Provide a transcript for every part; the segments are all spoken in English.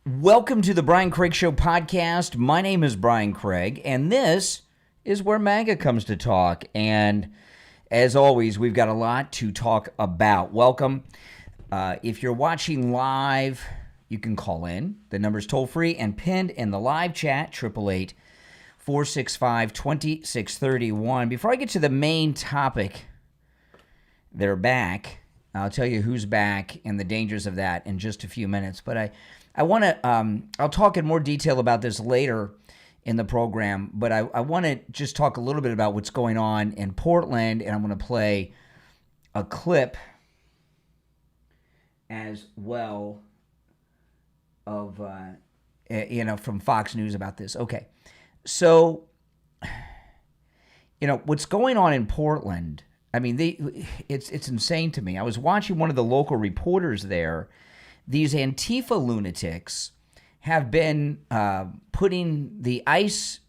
Welcome to the Brian Craig Show podcast. My name is Brian Craig, and this is where MAGA comes to talk. And as always, we've got a lot to talk about. Welcome. If you're watching live, you can call in. The number's toll free and pinned in the live chat, 888-465-2631. Before I get to the main topic, they're back. I'll tell you who's back and the dangers of that in just a few minutes. But I want to, I'll talk in more detail about this later in the program, but I want to just talk a little bit about what's going on in Portland, and I'm going to play a clip as well of, from Fox News about this. Okay, so, what's going on in Portland, I mean, it's insane to me. I was watching one of the local reporters there. These Antifa lunatics have been putting the ICE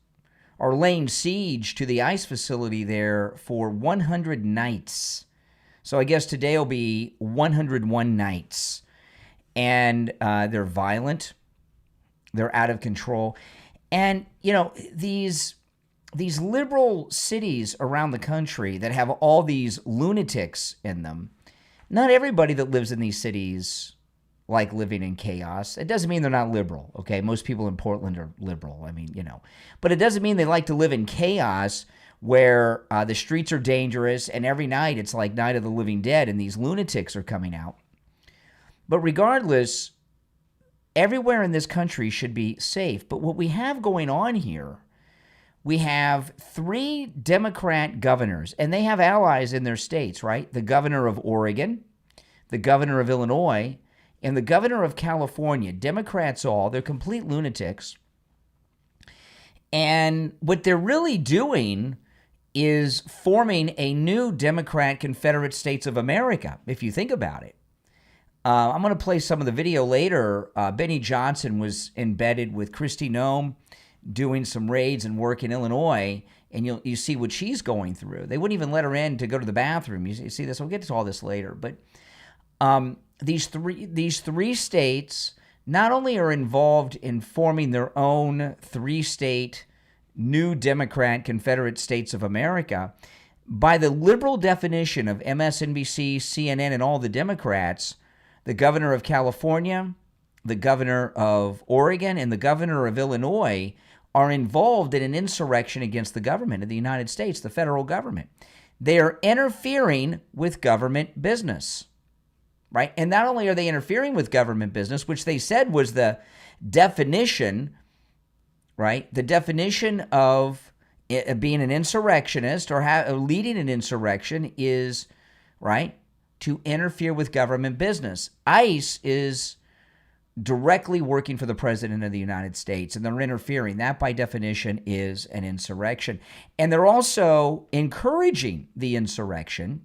or laying siege to the ICE facility there for 100 nights. So I guess today will be 101 nights. And they're violent. They're out of control. And, these liberal cities around the country that have all these lunatics in them, not everybody that lives in these cities like living in chaos. It doesn't mean they're not liberal, okay? Most people in Portland are liberal, but it doesn't mean they like to live in chaos where the streets are dangerous and every night it's like Night of the Living Dead and these lunatics are coming out. But regardless, everywhere in this country should be safe. But what we have going on here, we have 3 Democrat governors, and they have allies in their states, right? The governor of Oregon, the governor of Illinois, and the governor of California. Democrats all, they're complete lunatics. And what they're really doing is forming a new Democrat Confederate States of America, if you think about it. I'm going to play some of the video later. Benny Johnson was embedded with Kristi Noem doing some raids and work in Illinois, and you see what she's going through. They wouldn't even let her in to go to the bathroom. You see this? We'll get to all this later. But these three states not only are involved in forming their own 3-state new Democrat Confederate States of America, by the liberal definition of MSNBC, CNN, and all the Democrats, the governor of California, the governor of Oregon, and the governor of Illinois are involved in an insurrection against the government of the United States, the federal government. They are interfering with government business, right? And not only are they interfering with government business, which they said was the definition, right? The definition of being an insurrectionist or leading an insurrection is, right, to interfere with government business. ICE is directly working for the president of the United States, and they're interfering. That, by definition, is an insurrection. And they're also encouraging the insurrection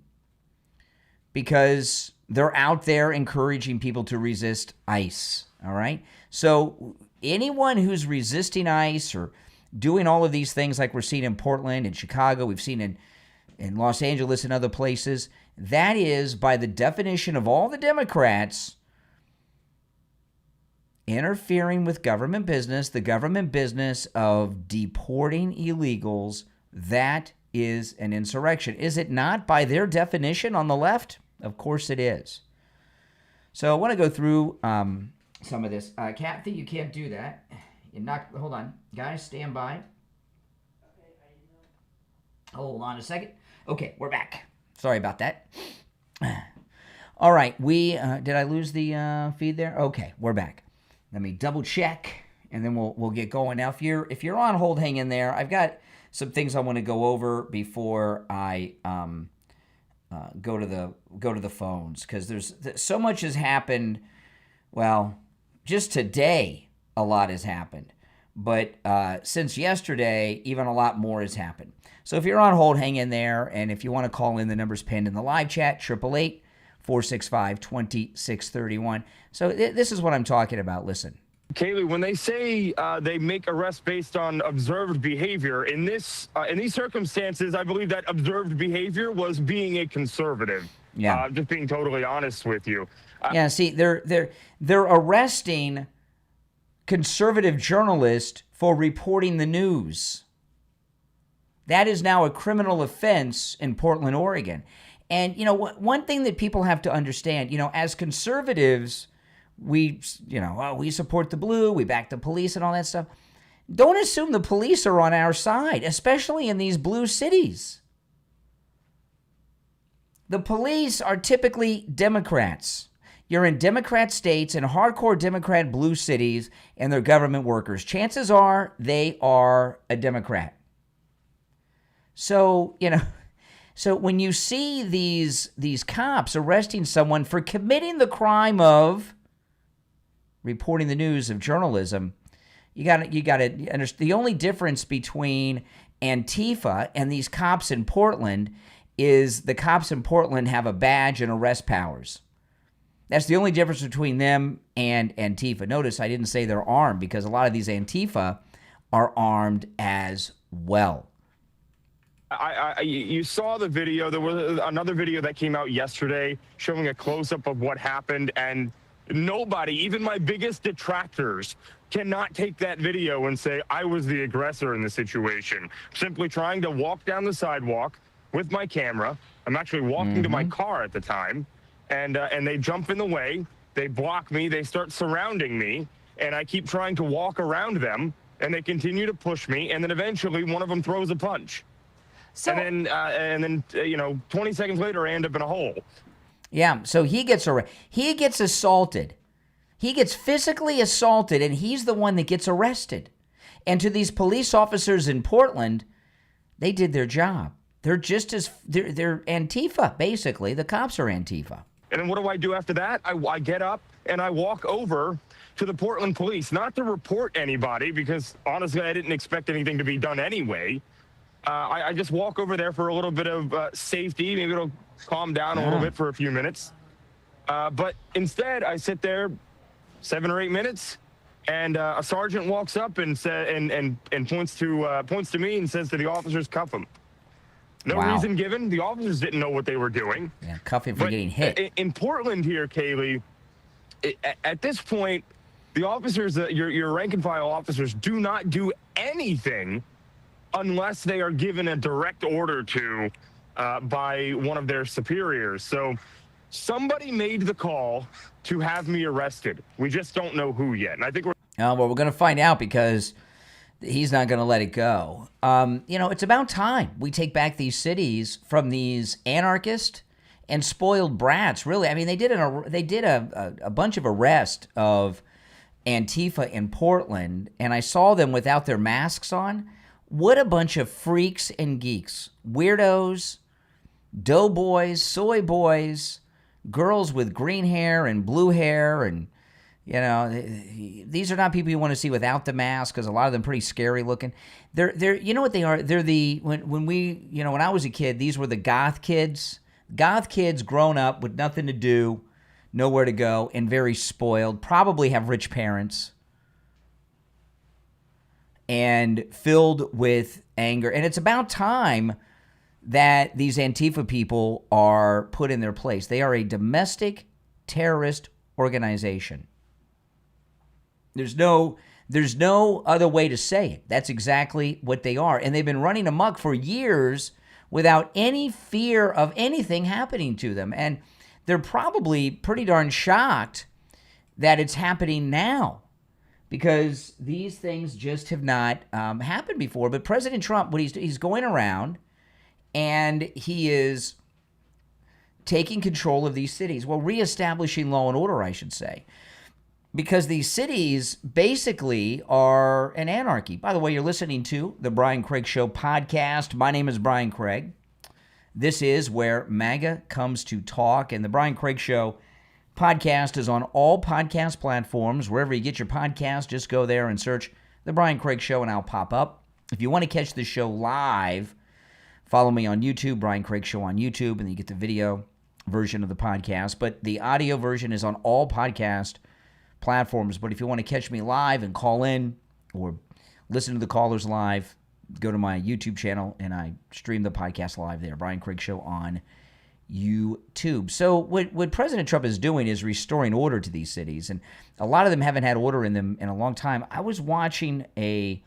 because they're out there encouraging people to resist ICE, all right? So anyone who's resisting ICE or doing all of these things like we're seeing in Portland and Chicago, we've seen in Los Angeles and other places, that is, by the definition of all the Democrats, interfering with government business, the government business of deporting illegals. That is an insurrection. Is it not by their definition on the left? Of course it is. So I want to go through some of this. Kathy, you can't do that. Hold on. Guys, stand by. Hold on a second. Okay, we're back. Sorry about that. All right, did I lose the feed there? Okay, we're back. Let me double check, and then we'll get going. Now, if you're on hold, hang in there. I've got some things I want to go over before I go to the phones, because there's so much has happened. Well, just today, a lot has happened, but since yesterday, even a lot more has happened. So if you're on hold, hang in there, and if you want to call in, the number's pinned in the live chat, 888-465-2631. So this is what I'm talking about. Listen. Kaylee, when they say they make arrests based on observed behavior, in these circumstances, I believe that observed behavior was being a conservative. Yeah. Just being totally honest with you. Yeah. See, they're arresting conservative journalist for reporting the news. That is now a criminal offense in Portland, Oregon. And, one thing that people have to understand, as conservatives, we support the blue, we back the police and all that stuff. Don't assume the police are on our side, especially in these blue cities. The police are typically Democrats. You're in Democrat states and hardcore Democrat blue cities, and they're government workers. Chances are they are a Democrat. So, so when you see these cops arresting someone for committing the crime of reporting the news of journalism, you got to understand the only difference between Antifa and these cops in Portland is the cops in Portland have a badge and arrest powers. That's the only difference between them and Antifa. Notice I didn't say they're armed because a lot of these Antifa are armed as well. You saw the video. There was another video that came out yesterday showing a close-up of what happened, and nobody, even my biggest detractors, cannot take that video and say I was the aggressor in the situation. Simply trying to walk down the sidewalk with my camera. I'm actually walking to my car at the time, and they jump in the way. They block me. They start surrounding me, and I keep trying to walk around them, and they continue to push me, and then eventually one of them throws a punch. So, and then 20 seconds later, I end up in a hole. Yeah, so he gets assaulted. He gets physically assaulted, and he's the one that gets arrested. And to these police officers in Portland, they did their job. They're they're Antifa, basically. The cops are Antifa. And then what do I do after that? I get up and I walk over to the Portland police, not to report anybody, because honestly, I didn't expect anything to be done anyway. I just walk over there for a little bit of safety. Maybe it'll calm down a little bit for a few minutes. But instead, I sit there 7 or 8 minutes, and a sergeant walks up and points to me and says to the officers, cuff him. No reason given. The officers didn't know what they were doing. Yeah, cuff him for getting hit. In Portland here, Kaylee, at this point, the officers, your rank and file officers, do not do anything unless they are given a direct order to by one of their superiors. So somebody made the call to have me arrested. We just don't know who yet. And I think well, we're going to find out because he's not going to let it go. It's about time we take back these cities from these anarchist and spoiled brats, really. I mean, they did a bunch of arrests of Antifa in Portland, and I saw them without their masks on. What a bunch of freaks and geeks, weirdos, doughboys, soy boys, girls with green hair and blue hair, and these are not people you want to see without the mask because a lot of them pretty scary looking. They're you know what they are? They're when I was a kid, these were the goth kids. Goth kids grown up with nothing to do, nowhere to go, and very spoiled. Probably have rich parents. And filled with anger. And it's about time that these Antifa people are put in their place. They are a domestic terrorist organization. There's no other way to say it. That's exactly what they are. And they've been running amok for years without any fear of anything happening to them. And they're probably pretty darn shocked that it's happening now, because these things just have not happened before. But President Trump, he's going around and he is taking control of these cities. Well, reestablishing law and order, I should say, because these cities basically are an anarchy. By the way, you're listening to the Brian Craig Show podcast. My name is Brian Craig. This is where MAGA comes to talk, and the Brian Craig Show podcast is on all podcast platforms. Wherever you get your podcast, just go there and search The Brian Craig Show, and I'll pop up. If you want to catch the show live, follow me on YouTube, Brian Craig Show on YouTube, and then you get the video version of the podcast. But the audio version is on all podcast platforms. But if you want to catch me live and call in or listen to the callers live, go to my YouTube channel, and I stream the podcast live there, Brian Craig Show on YouTube. So what President Trump is doing is restoring order to these cities, and a lot of them haven't had order in them in a long time. I was watching a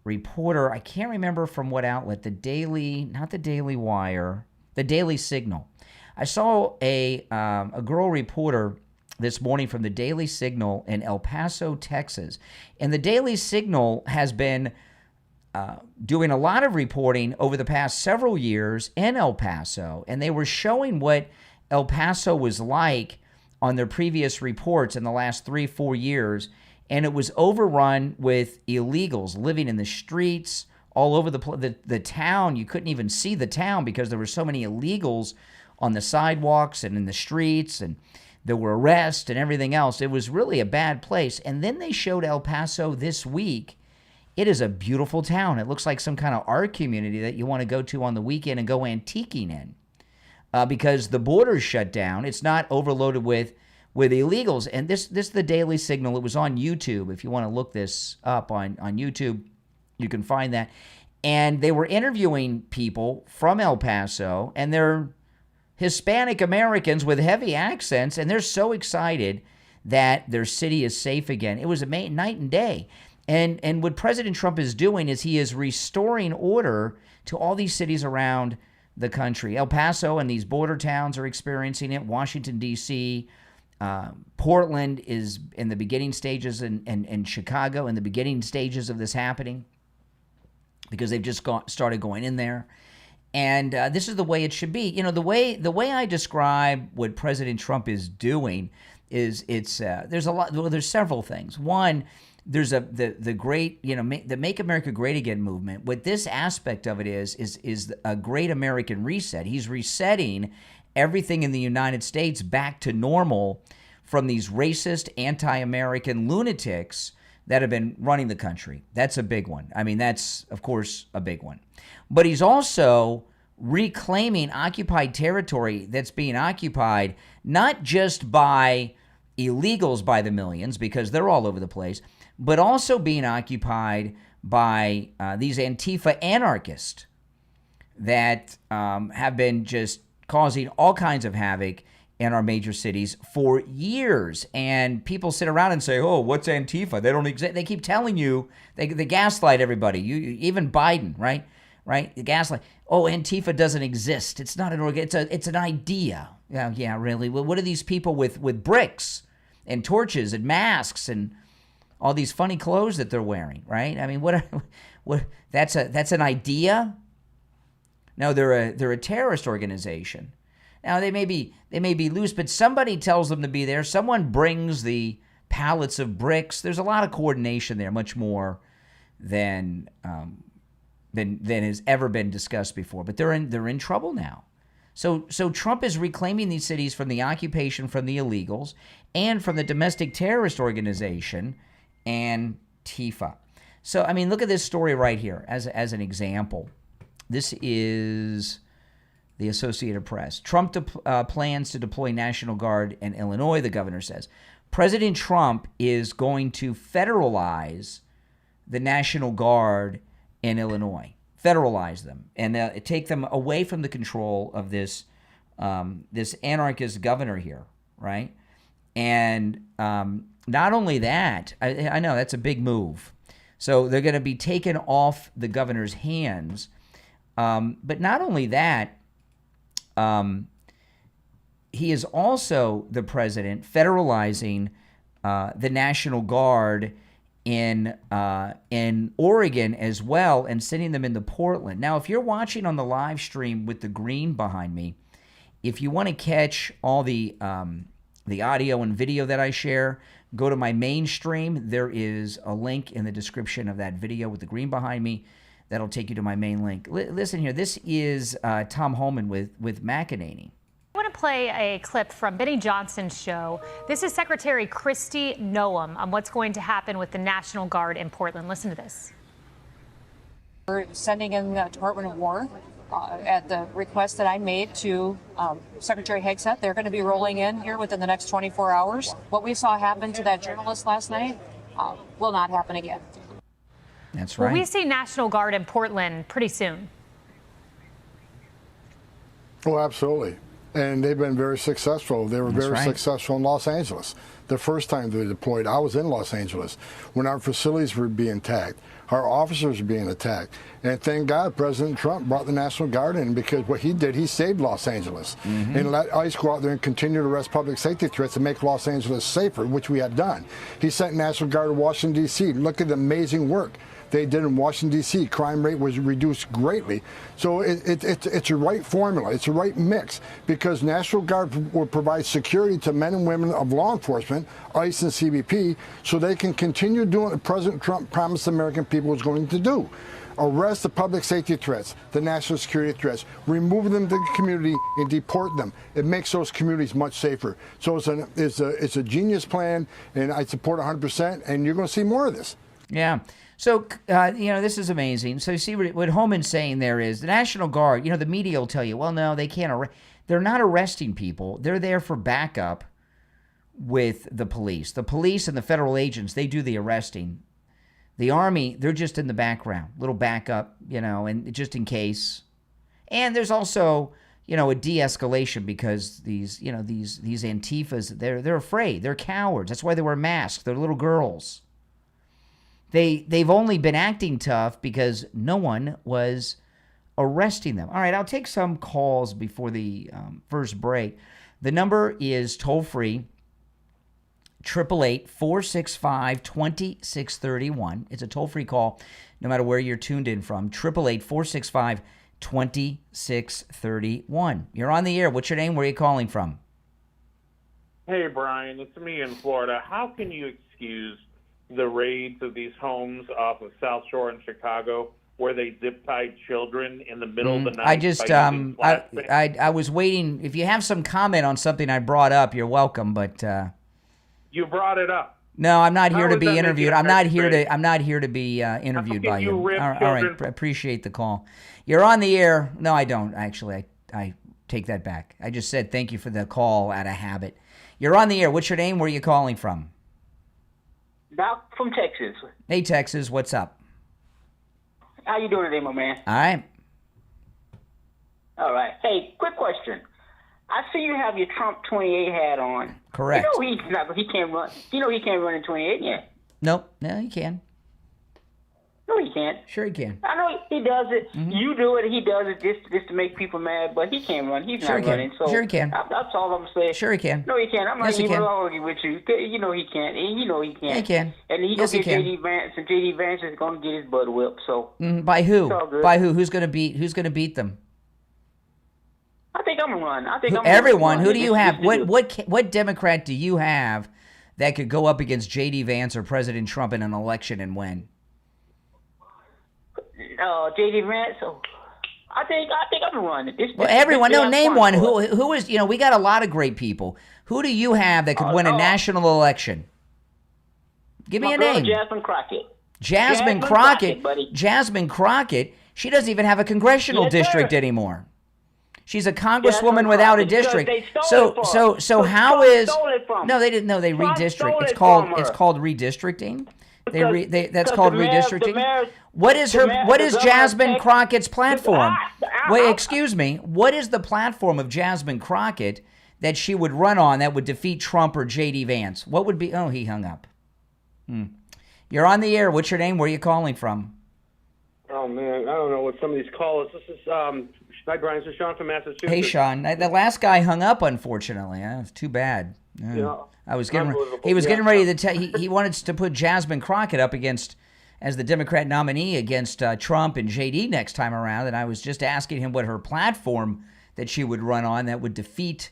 reporter, I can't remember from what outlet, not the Daily Wire, the Daily Signal. I saw a girl reporter this morning from the Daily Signal in El Paso, Texas. And the Daily Signal has been doing a lot of reporting over the past several years in El Paso. And they were showing what El Paso was like on their previous reports in the last 3-4 years. And it was overrun with illegals living in the streets all over the town. You couldn't even see the town because there were so many illegals on the sidewalks and in the streets, and there were arrests and everything else. It was really a bad place. And then they showed El Paso this week. It is a beautiful town. It looks like some kind of art community that you want to go to on the weekend and go antiquing in, because the border's shut down. It's not overloaded with illegals. And this is the Daily Signal. It was on YouTube. If you want to look this up on YouTube, you can find that. And they were interviewing people from El Paso, and they're Hispanic Americans with heavy accents, and they're so excited that their city is safe again. It was a night and day. And what President Trump is doing is he is restoring order to all these cities around the country. El Paso and these border towns are experiencing it. Washington, D.C., Portland is in the beginning stages, and Chicago in the beginning stages of this happening because they've just started going in there. And this is the way it should be. You know, the way I describe what President Trump is doing is there's a lot. Well, there's several things. One, there's the great, the Make America Great Again movement. What this aspect of it is a great American reset. He's resetting everything in the United States back to normal from these racist, anti-American lunatics that have been running the country. That's a big one. I mean, that's, of course, a big one. But he's also reclaiming occupied territory that's being occupied not just by illegals by the millions, because they're all over the place, but also being occupied by these Antifa anarchists that have been just causing all kinds of havoc in our major cities for years. And people sit around and say, oh, what's Antifa? They don't exist. They keep telling you, they gaslight everybody. Even Biden, right? The gaslight. Oh, Antifa doesn't exist. It's not an organ. It's an idea. Yeah, really. Well, what are these people with bricks and torches and masks and all these funny clothes that they're wearing, right? I mean, what? That's an idea. No, they're a terrorist organization. Now they may be loose, but somebody tells them to be there. Someone brings the pallets of bricks. There's a lot of coordination there, much more than has ever been discussed before. But they're in trouble now. So Trump is reclaiming these cities from the occupation, from the illegals, and from the domestic terrorist organization, Antifa. So I mean, look at this story right here as an example. This is the Associated Press. Trump plans to deploy National Guard in Illinois, the governor says. President Trump is going to federalize the National Guard in Illinois, federalize them, and take them away from the control of this anarchist governor here, right? And not only that, I know that's a big move. So they're going to be taken off the governor's hands. But not only that, he is also, the president, federalizing the National Guard in Oregon as well, and sending them into Portland. Now, if you're watching on the live stream with the green behind me, if you want to catch all the audio and video that I share, go to my main stream. There is a link in the description of that video with the green behind me. That'll take you to my main link. Listen here. This is Tom Holman with McEnany. I want to play a clip from Benny Johnson's show. This is Secretary Kristi Noem on what's going to happen with the National Guard in Portland. Listen to this. We're sending in the Department of War at the request that I made to Secretary Hegseth. They're going to be rolling in here within the next 24 hours. What we saw happen to that journalist last night will not happen again. That's right. Will we see National Guard in Portland pretty soon? Oh, absolutely. and they've been very successful. They were That's very right. successful in Los Angeles. The first time they deployed, I was in Los Angeles when our facilities were being attacked. Our officers were being attacked. And thank God President Trump brought the National Guard in, because what he did, he saved Los Angeles and let ICE go out there and continue to arrest public safety threats and make Los Angeles safer, which we had done. He sent National Guard to Washington, D.C. Look at the amazing work they did in Washington, D.C. Crime rate was reduced greatly. So it's a right formula. It's a right mix, because National Guard will provide security to men and women of law enforcement, ICE and CBP, so they can continue doing what President Trump promised the American people was going to do. Arrest the public safety threats, the national security threats, remove them to the community and deport them. It makes those communities much safer. So it's a genius plan, and I support 100%, and you're going to see more of this. Yeah. So, this is amazing. So you see what Homan's saying there is the National Guard, the media will tell you, well, no, they can't they're not arresting people. They're there for backup with the police. The police and the federal agents, they do the arresting. The Army, they're just in the background, little backup, and just in case. And there's also, a de-escalation, because these Antifas, they're afraid. They're cowards. That's why they wear masks. They're little girls. They've only been acting tough because no one was arresting them. All right, I'll take some calls before the first break. The number is toll-free, 888-465-2631. It's a toll-free call, no matter where you're tuned in from. 888-465-2631. You're on the air. What's your name? Where are you calling from? Hey, Brian. It's me in Florida. How can you excuse the raids of these homes off of South Shore in Chicago, where they zip-tied children in the middle of the night? I was waiting. If you have some comment on something I brought up, you're welcome. But you brought it up. No, I'm not here How to does be that interviewed. make I'm it not here straight? to. I'm not here to be interviewed How by can you. you rip All right, children? appreciate the call. You're on the air. No, I don't actually. I take that back. I just said thank you for the call out of habit. You're on the air. What's your name? Where are you calling from? Doc from Texas. Hey, Texas. What's up? How you doing today, my man? All right. All right. Hey, quick question. I see you have your Trump 28 hat on. Correct. He can't run. He can't run in 28 yet. Nope. No, he can. No, he can't. Sure, he can. I know he does it. Mm-hmm. You do it. He does it just to make people mad, but he can't run. He's Sure not he can. running. So Sure he can. That's all I'm saying. Sure, he can. No, he can't. I'm not Yes, he even can. arguing with you. You know he can't. And you know he can't. He can. And he Yes, he gonna get can. J.D. Vance, and J.D. Vance is going to get his butt whipped. So By who? It's all good. By who? Who's going to beat them? I think I'm gonna run. Everyone. Who do you have? Just to do it. What Democrat do you have that could go up against J.D. Vance or President Trump in an election and win? J.D. Vance. So I think I'm gonna run. Well, everyone. No, name one. Who? Who is? We got a lot of great people. Who do you have that could win a national election? Give me a name. Jasmine Crockett. Jasmine Crockett. buddy. Jasmine Crockett. She doesn't even have a congressional Yes, district sir. anymore. She's a congresswoman Jasmine without a Crockett, because district. they stole it from her. So how Trump is? stole it from No, her. they didn't. No, they Trump redistrict. stole It's it called from her. redistricting. Because- That's because called the mayor- redistricting. the mayor- What is the her? mayor- What the is governor Jasmine takes- Crockett's platform? I- Wait, excuse me. What is the platform of Jasmine Crockett that she would run on that would defeat Trump or J.D. Vance? What would be? Oh, he hung up. You're on the air. What's your name? Where are you calling from? Oh, man, I don't know what some of these call us. This is, hi, Brian. This is Sean from Massachusetts. Hey, Sean. The last guy hung up, unfortunately. It's too bad. I was getting. unbelievable. He was Yeah. getting ready to tell. He wanted to put Jasmine Crockett up as the Democrat nominee against Trump and JD next time around, and I was just asking him what her platform that she would run on that would defeat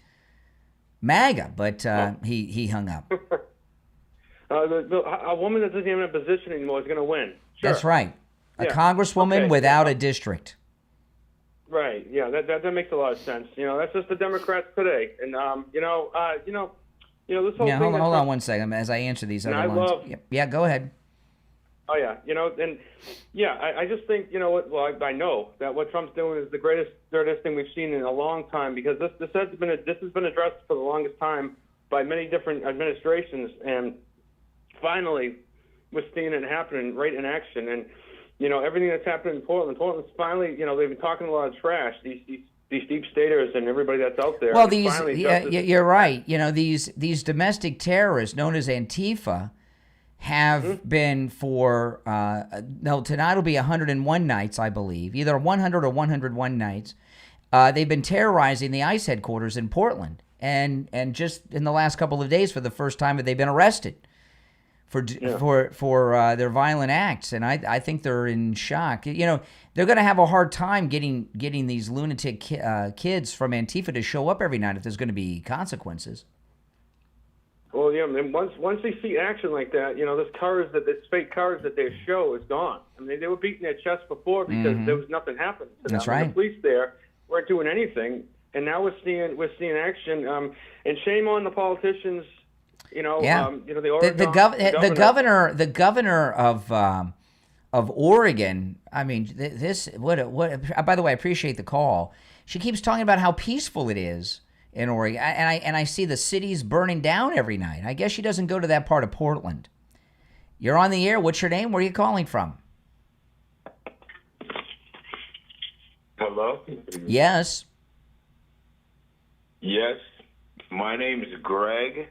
MAGA, but he hung up. A woman that doesn't even have a position anymore is going to win. Sure. That's right. A Yeah. congresswoman Okay. without a district. Right. Yeah. That makes a lot of sense. That's just the Democrats today. And this whole Yeah, thing. hold on one second as I answer these And other I ones. love- Yeah, go ahead. Oh yeah. I just think I know that what Trump's doing is the greatest thing we've seen in a long time, because this has been addressed for the longest time by many different administrations, and finally we're seeing it happening right in action. And everything that's happened in Portland's finally, they've been talking a lot of trash. These these deep staters and everybody that's out there. Well, And finally you're right. You know, these domestic terrorists known as Antifa have been for, no, tonight will be 101 nights, I believe, either 100 or 101 nights. They've been terrorizing the ICE headquarters in Portland. And just in the last couple of days, for the first time, they've been arrested for their violent acts. And I think they're in shock. You know, they're going to have a hard time getting these lunatic kids from Antifa to show up every night if there's going to be consequences. Well, yeah, and once they see action like that, you know, this fake cars that they show is gone. I mean, they were beating their chest before because there was nothing happening to them. That's right. And the police there weren't doing anything, and now we're seeing action. And shame on the politicians. You know, you know, the governor of Oregon. I mean, what? By the way, I appreciate the call. She keeps talking about how peaceful it is in Oregon, and I see the cities burning down every night. I guess she doesn't go to that part of Portland. You're on the air. What's your name? Where are you calling from? Hello? Yes. Yes. My name is Greg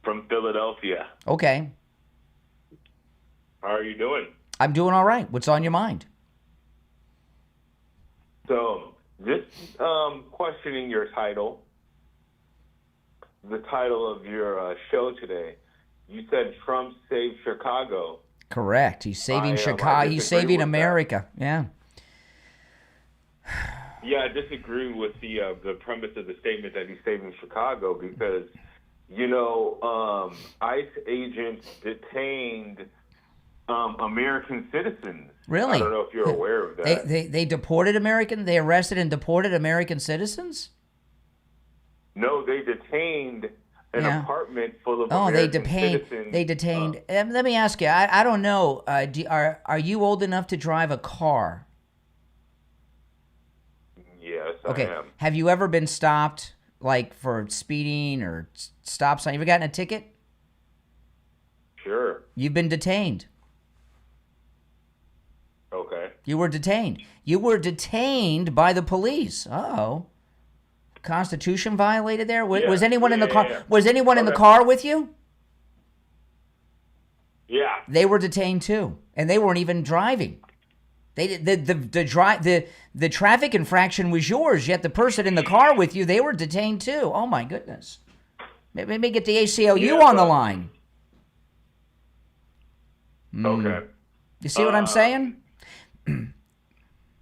from Philadelphia. Okay. How are you doing? I'm doing all right. What's on your mind? So, just questioning your title, the title of your show today. You said Trump saved Chicago. Correct. He's saving Chicago. He's saving America. Yeah. Yeah, I disagree with the premise of the statement that he's saving Chicago because, you know, ICE agents detained American citizens. Really? I don't know if you're aware of that. They deported They arrested and deported American citizens? No, they detained an apartment full of American citizens. They detained. Let me ask you. I don't know. Are you old enough to drive a car? Yes, Okay. I am. Have you ever been stopped, like for speeding or stop sign? You ever gotten a ticket? Sure. You've been detained. Okay. You were detained. You were detained by the police. Uh-oh. Constitution violated there? Was anyone in the car? Yeah. Was anyone in the car with you? Yeah. They were detained too, and they weren't even driving. The traffic infraction was yours, yet the person in the car with you, they were detained too. Oh my goodness. Maybe get the ACLU on the line. Okay. You see what I'm saying?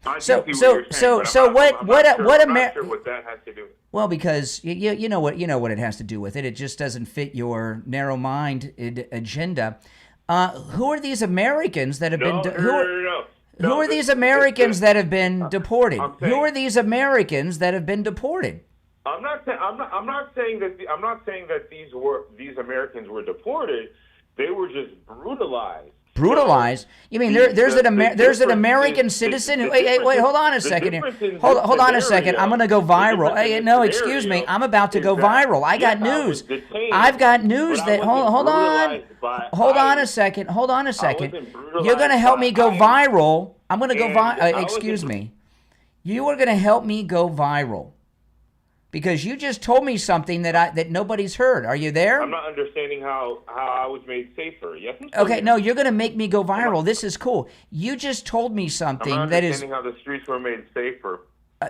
I So can see what you're saying, but what I'm not sure what that has to do with. Well, because you know what it has to do with it. It just doesn't fit your narrow-minded agenda. Who are these Americans that have been? Who are these Americans that have been deported? Who are these Americans that have been deported? I'm not saying that these Americans were deported. They were just brutalized. Brutalized? You mean there's an American citizen who? Wait, hold on a second here. Hold on a second. I'm gonna go viral. Hey, no, excuse me. I'm about to go viral. I got news. I've got news that hold on a second. Hold on a second. You're gonna help me go viral. I'm gonna go viral. Excuse me. You are gonna help me go viral. Because you just told me something that nobody's heard. Are you there? I'm not understanding how I was made safer. Yes. Okay, no, you're going to make me go viral. This is cool. You just told me something I'm not that is. understanding how the streets were made safer.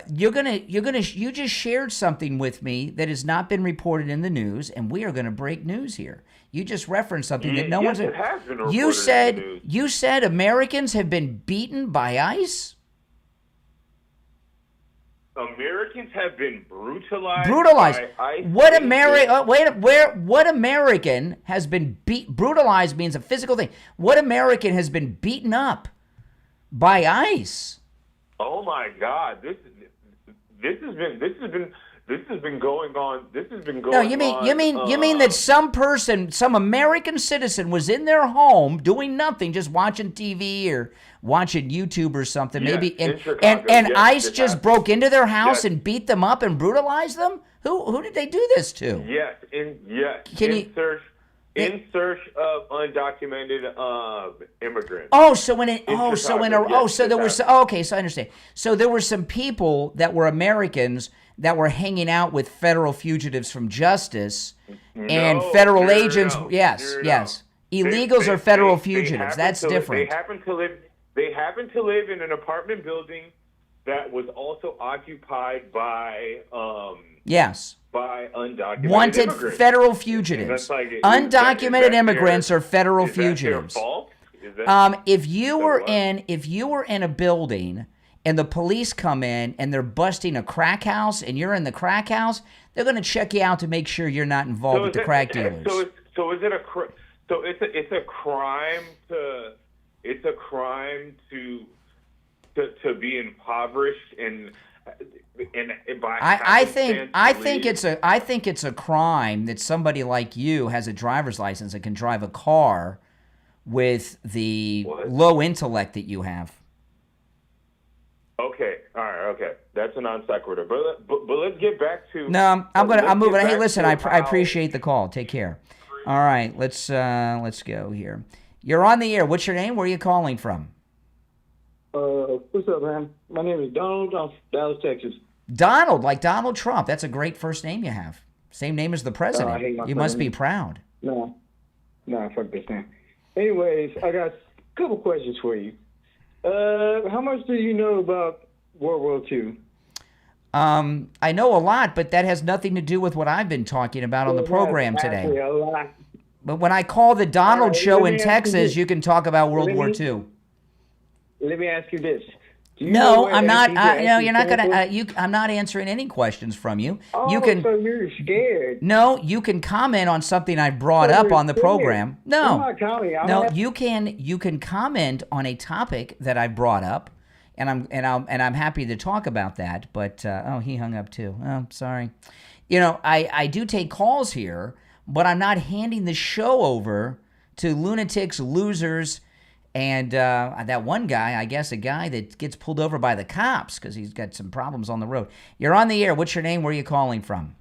You just shared something with me that has not been reported in the news, and we are going to break news here. You just referenced something that no one's. It has been reported in the news. You said Americans have been beaten by ICE. Americans have been brutalized. Brutalized. By ICE. What American has been brutalized means a physical thing. What American has been beaten up by ICE? Oh my God! This has been going on. This has been going on. No, you mean that some American citizen was in their home doing nothing, just watching TV or watching YouTube or something, Yes, maybe, and Chicago, yes, ICE it just happened. broke into their house Yes. and beat them up and brutalized them? Who did they do this to? Yes, Can you- search. in search of undocumented immigrants. Oh, so when it, In oh, so when, Chicago, oh, yes, so there were, exactly. okay, so I understand. So there were some people that were Americans that were hanging out with federal fugitives from justice and federal agents. Yes, yes. Illegals are federal fugitives. That's different. They happen to live. They happen to live in an apartment building that was also occupied by Yes. by undocumented Wanted immigrants. federal fugitives. Undocumented immigrants are federal fugitives. Is that their fault? Is that, If you were in a building and the police come in and they're busting a crack house and you're in the crack house, they're going to check you out to make sure you're not involved with the crack dealers. So is it a so it's a crime to be impoverished and by I think it's a crime that somebody like you has a driver's license and can drive a car with the low intellect that you have. Okay, all right, okay, that's a non sequitur. But let's get back to. No, I'm moving. Hey, listen, I how- appreciate the call. Take care. All right, let's go here. You're on the air. What's your name? Where are you calling from? What's up, man? My name is Donald. I'm from Dallas, Texas. Donald, like Donald Trump. That's a great first name you have. Same name as the president. I hate my You must be name. proud. No, fuck this man. Anyways, I got a couple questions for you. How much do you know about World War II? I know a lot, but that has nothing to do with what I've been talking about on the program Actually, today. a lot. But when I call the Donald All right, Show let me in ask you Texas, this. you can talk about World Let War me- II. Let me ask you this. Do you know No, where I'm not. Antifa No, you're not actually gonna. came from? I'm not answering any questions from you. Oh, You can. so you're scared. No, you can comment on something I brought So up you're on the scared. program. I'm No, not commenting. I'm no, not- you can comment on a topic that I brought up, and I'm happy to talk about that. But oh, he hung up too. Oh, sorry. You know, I do take calls here, but I'm not handing the show over to lunatics, losers, and that one guy, I guess a guy that gets pulled over by the cops because he's got some problems on the road. You're on the air. What's your name? Where are you calling from?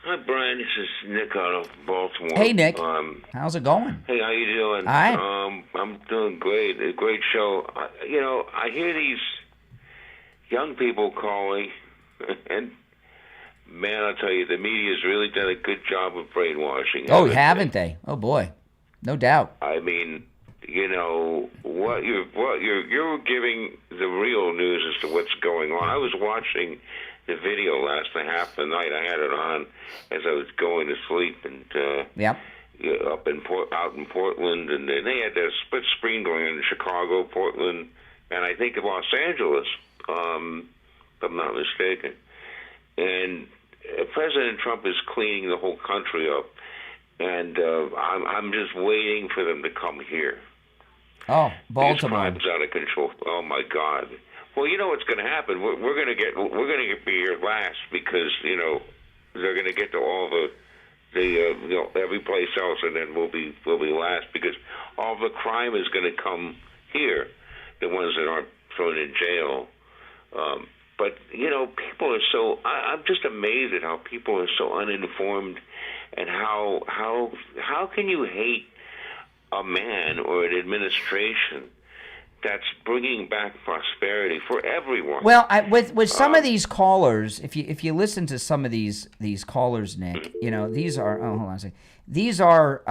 Hi, Brian. This is Nick out of Baltimore. Hey, Nick. How's it going? Hey, how you doing? All right. I'm doing great. A great show. I hear these young people calling, and man, I'll tell you, the media's really done a good job of brainwashing. Oh, haven't they? Oh boy, no doubt. I mean, what you're giving the real news as to what's going on. I was watching the video last night, half the night. I had it on as I was going to sleep, and Yep. out in Portland, and then they had a split screen going on in Chicago, Portland, and I think Los Angeles, if I'm not mistaken. And President Trump is cleaning the whole country up, and I'm just waiting for them to come here. Oh, This Baltimore. crime's out of control. Oh my God. Well, you know what's going to happen. We're going to be here last because they're going to get to all the every place else, and then we'll be last because all the crime is going to come here. The ones that aren't thrown in jail. But people are so. I'm just amazed at how people are so uninformed, and how can you hate a man or an administration that's bringing back prosperity for everyone? Well, with some of these callers, if you listen to some of these callers, Nick, these are hold on a second. These are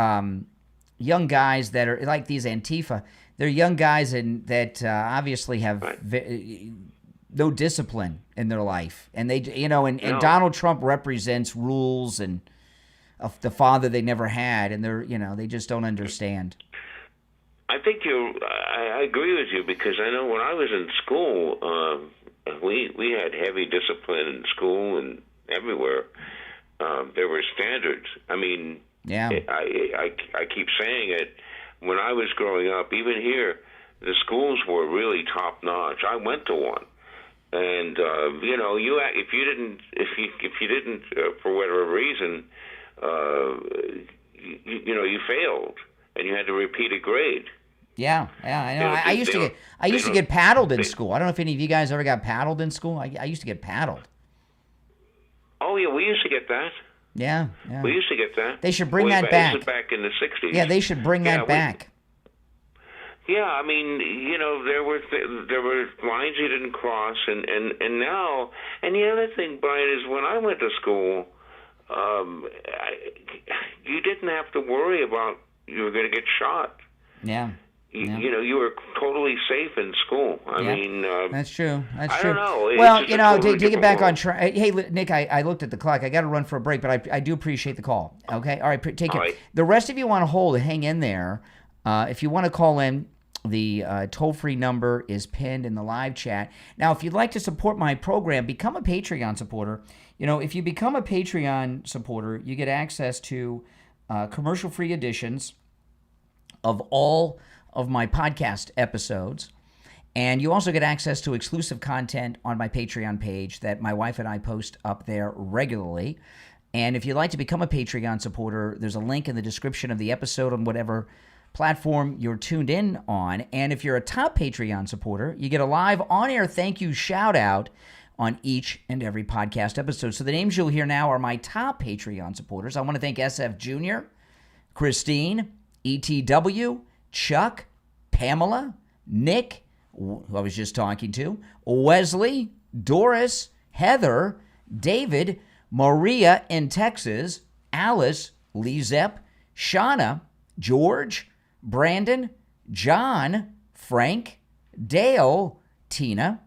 young guys that are like these Antifa. They're young guys that obviously have no discipline in their life, and they and Donald Trump represents rules and the father they never had, and they just don't understand. I think I agree with you because I know when I was in school, we had heavy discipline in school and everywhere. There were standards. I mean, yeah. I keep saying it. When I was growing up, even here, the schools were really top notch. I went to one, and if you didn't for whatever reason, you failed, and you had to repeat a grade. Yeah, I know. I used to get paddled in school. I don't know if any of you guys ever got paddled in school. I used to get paddled. Oh yeah, we used to get that. Yeah, yeah. We used to get that. They should bring Way that back. This is back in the 60s. Yeah, they should bring that back. Yeah, I mean, there were lines you didn't cross, and now, and the other thing, Brian, is when I went to school, you didn't have to worry about you were going to get shot. Yeah. You were totally safe in school. I mean, that's true. That's I true. don't know. Well, Totally to get back world. on track. Hey, Nick, I looked at the clock. I got to run for a break, but I do appreciate the call. Okay, all right, take care. Right. The rest of you want to hold, hang in there. If you want to call in, the toll-free number is pinned in the live chat. Now, if you'd like to support my program, become a Patreon supporter. If you become a Patreon supporter, you get access to commercial-free editions of all of my podcast episodes. And you also get access to exclusive content on my Patreon page that my wife and I post up there regularly. And if you'd like to become a Patreon supporter, there's a link in the description of the episode on whatever platform you're tuned in on. And if you're a top Patreon supporter, you get a live on-air thank you shout-out on each and every podcast episode. So the names you'll hear now are my top Patreon supporters. I want to thank SF Jr., Christine, ETW, Chuck, Pamela, Nick, who I was just talking to, Wesley, Doris, Heather, David, Maria in Texas, Alice, Lee Zepp, Shauna, George, Brandon, John, Frank, Dale, Tina,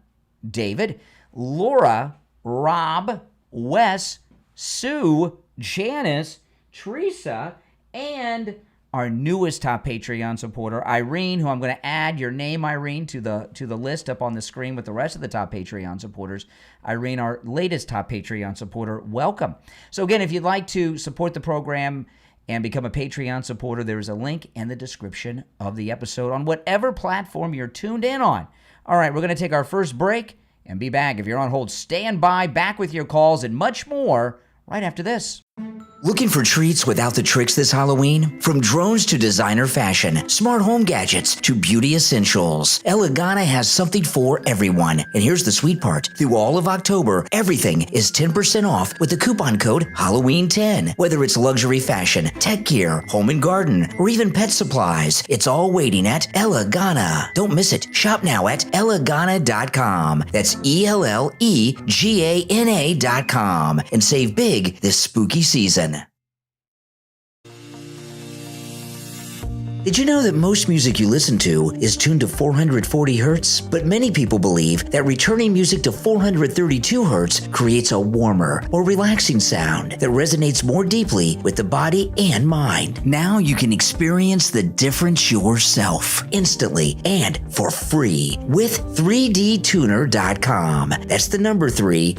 David, Laura, Rob, Wes, Sue, Janice, Teresa, and our newest top Patreon supporter, Irene, who I'm going to add your name, Irene, to the list up on the screen with the rest of the top Patreon supporters. Irene, our latest top Patreon supporter, welcome. So again, if you'd like to support the program and become a Patreon supporter, there is a link in the description of the episode on whatever platform you're tuned in on. All right, we're going to take our first break and be back. If you're on hold, stand by, back with your calls and much more right after this. Looking for treats without the tricks this Halloween? From drones to designer fashion, smart home gadgets to beauty essentials, Elegana has something for everyone. And here's the sweet part. Through all of October, everything is 10% off with the coupon code Halloween10. Whether it's luxury fashion, tech gear, home and garden, or even pet supplies, it's all waiting at Elegana. Don't miss it. Shop now at Elegana.com. That's ELLEGANA.com. And save big this spooky season. Did you know that most music you listen to is tuned to 440 hertz? But many people believe that returning music to 432 hertz creates a warmer, more relaxing sound that resonates more deeply with the body and mind. Now you can experience the difference yourself instantly and for free with 3dtuner.com. That's the number 3DTUNER.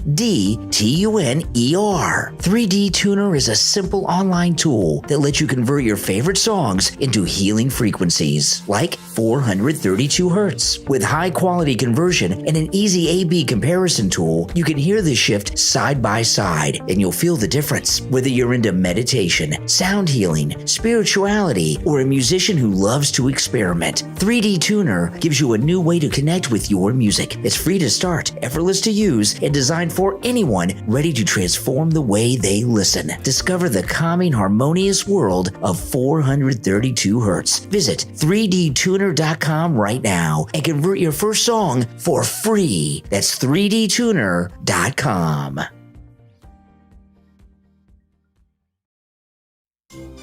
3D Tuner is a simple online tool that lets you convert your favorite songs into healing frequencies like 432 hertz. With high quality conversion and an easy A/B comparison tool, you can hear the shift side by side and you'll feel the difference. Whether you're into meditation, sound healing, spirituality, or a musician who loves to experiment, 3D Tuner gives you a new way to connect with your music. It's free to start, effortless to use, and designed for anyone ready to transform the way they listen. Discover the calming, harmonious world of 432 hertz. Visit 3dtuner.com right now and convert your first song for free. That's 3dtuner.com.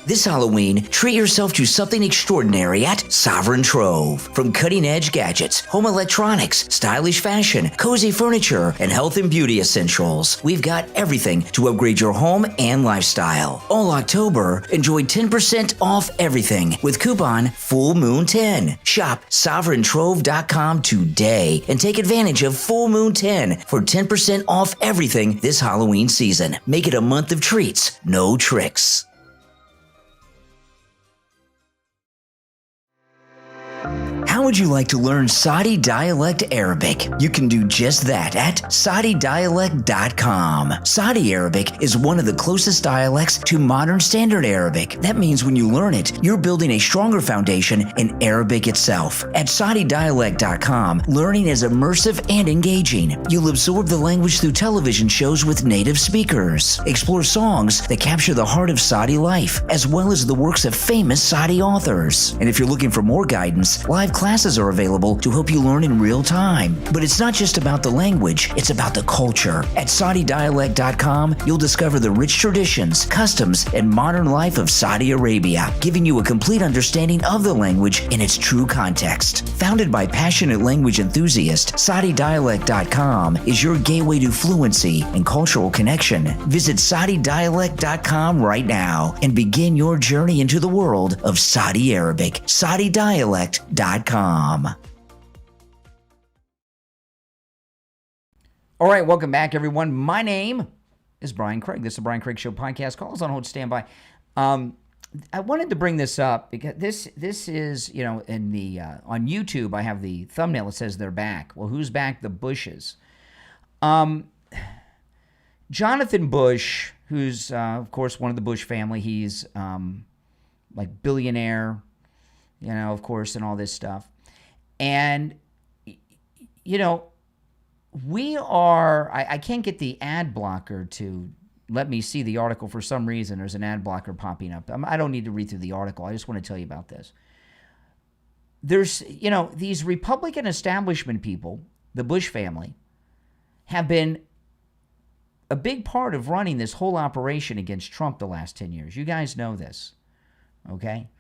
This Halloween, treat yourself to something extraordinary at Sovereign Trove. From cutting-edge gadgets, home electronics, stylish fashion, cozy furniture, and health and beauty essentials, we've got everything to upgrade your home and lifestyle. All October, enjoy 10% off everything with coupon Full Moon 10. Shop sovereigntrove.com today and take advantage of Full Moon 10 for 10% off everything this Halloween season. Make it a month of treats, no tricks. How would you like to learn Saudi dialect Arabic? You can do just that at SaudiDialect.com. Saudi Arabic is one of the closest dialects to modern standard Arabic. That means when you learn it, you're building a stronger foundation in Arabic itself. At SaudiDialect.com, learning is immersive and engaging. You'll absorb the language through television shows with native speakers. Explore songs that capture the heart of Saudi life, as well as the works of famous Saudi authors. And if you're looking for more guidance, live classes are available to help you learn in real time. But it's not just about the language, it's about the culture. At SaudiDialect.com, you'll discover the rich traditions, customs, and modern life of Saudi Arabia, giving you a complete understanding of the language in its true context. Founded by passionate language enthusiasts, SaudiDialect.com is your gateway to fluency and cultural connection. Visit SaudiDialect.com right now and begin your journey into the world of Saudi Arabic. SaudiDialect.com. All right, welcome back, everyone. My name is Brian Craig. This is the Brian Craig Show podcast. Call us on hold, stand by. I wanted to bring this up because this is, in the on YouTube, I have the thumbnail that says they're back. Well, who's back? The Bushes. Jonathan Bush, who's, of course, one of the Bush family. He's like billionaire, of course, and all this stuff. And, we are, I can't get the ad blocker to let me see the article for some reason. There's an ad blocker popping up. I don't need to read through the article. I just want to tell you about this. There's, these Republican establishment people, the Bush family, have been a big part of running this whole operation against Trump the last 10 years. You guys know this, okay?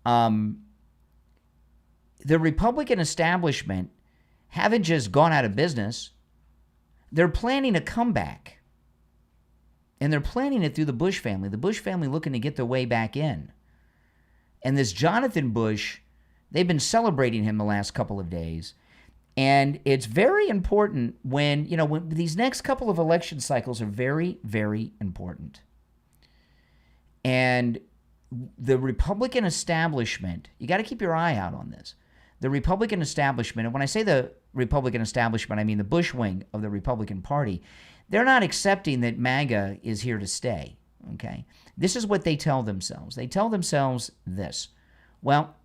The Republican establishment haven't just gone out of business. They're planning a comeback. And they're planning it through the Bush family. The Bush family looking to get their way back in. And this Jonathan Bush, they've been celebrating him the last couple of days. And it's very important when these next couple of election cycles are very, very important. And the Republican establishment, you got to keep your eye out on this. The Republican establishment, and when I say the Republican establishment, I mean the Bush wing of the Republican Party, they're not accepting that MAGA is here to stay, okay? This is what they tell themselves. They tell themselves this. Well,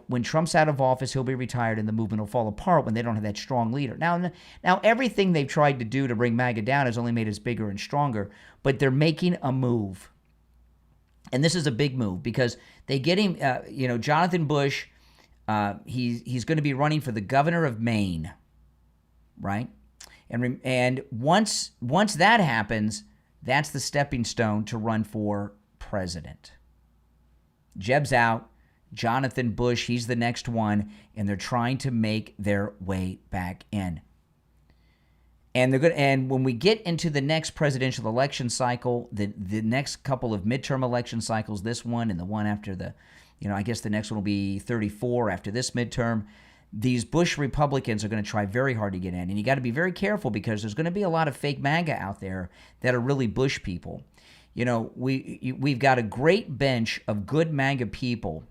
when Trump's out of office, he'll be retired and the movement will fall apart when they don't have that strong leader. Now everything they've tried to do to bring MAGA down has only made us bigger and stronger, but they're making a move. And this is a big move because they get him, Jonathan Bush, he's going to be running for the governor of Maine, right? And once that happens, that's the stepping stone to run for president. Jeb's out. Jonathan Bush, he's the next one, and they're trying to make their way back in. And they're good. And when we get into the next presidential election cycle, the next couple of midterm election cycles, this one and the one after the, I guess the next one will be 34 after this midterm. These Bush Republicans are going to try very hard to get in. And you got to be very careful because there's going to be a lot of fake MAGA out there that are really Bush people. We've got a great bench of good MAGA people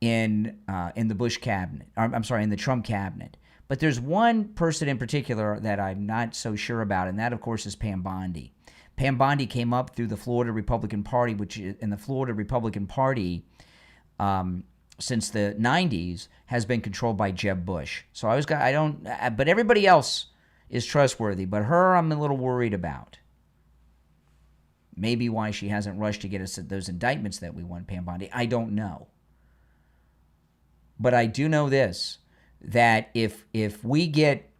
in the Bush cabinet. In the Trump cabinet. But there's one person in particular that I'm not so sure about, and that, of course, is Pam Bondi. Pam Bondi came up through the Florida Republican Party, which in the Florida Republican Party, since the 90s, has been controlled by Jeb Bush. So but everybody else is trustworthy. But her, I'm a little worried about. Maybe why she hasn't rushed to get us those indictments that we want, Pam Bondi. I don't know. But I do know this, that if we get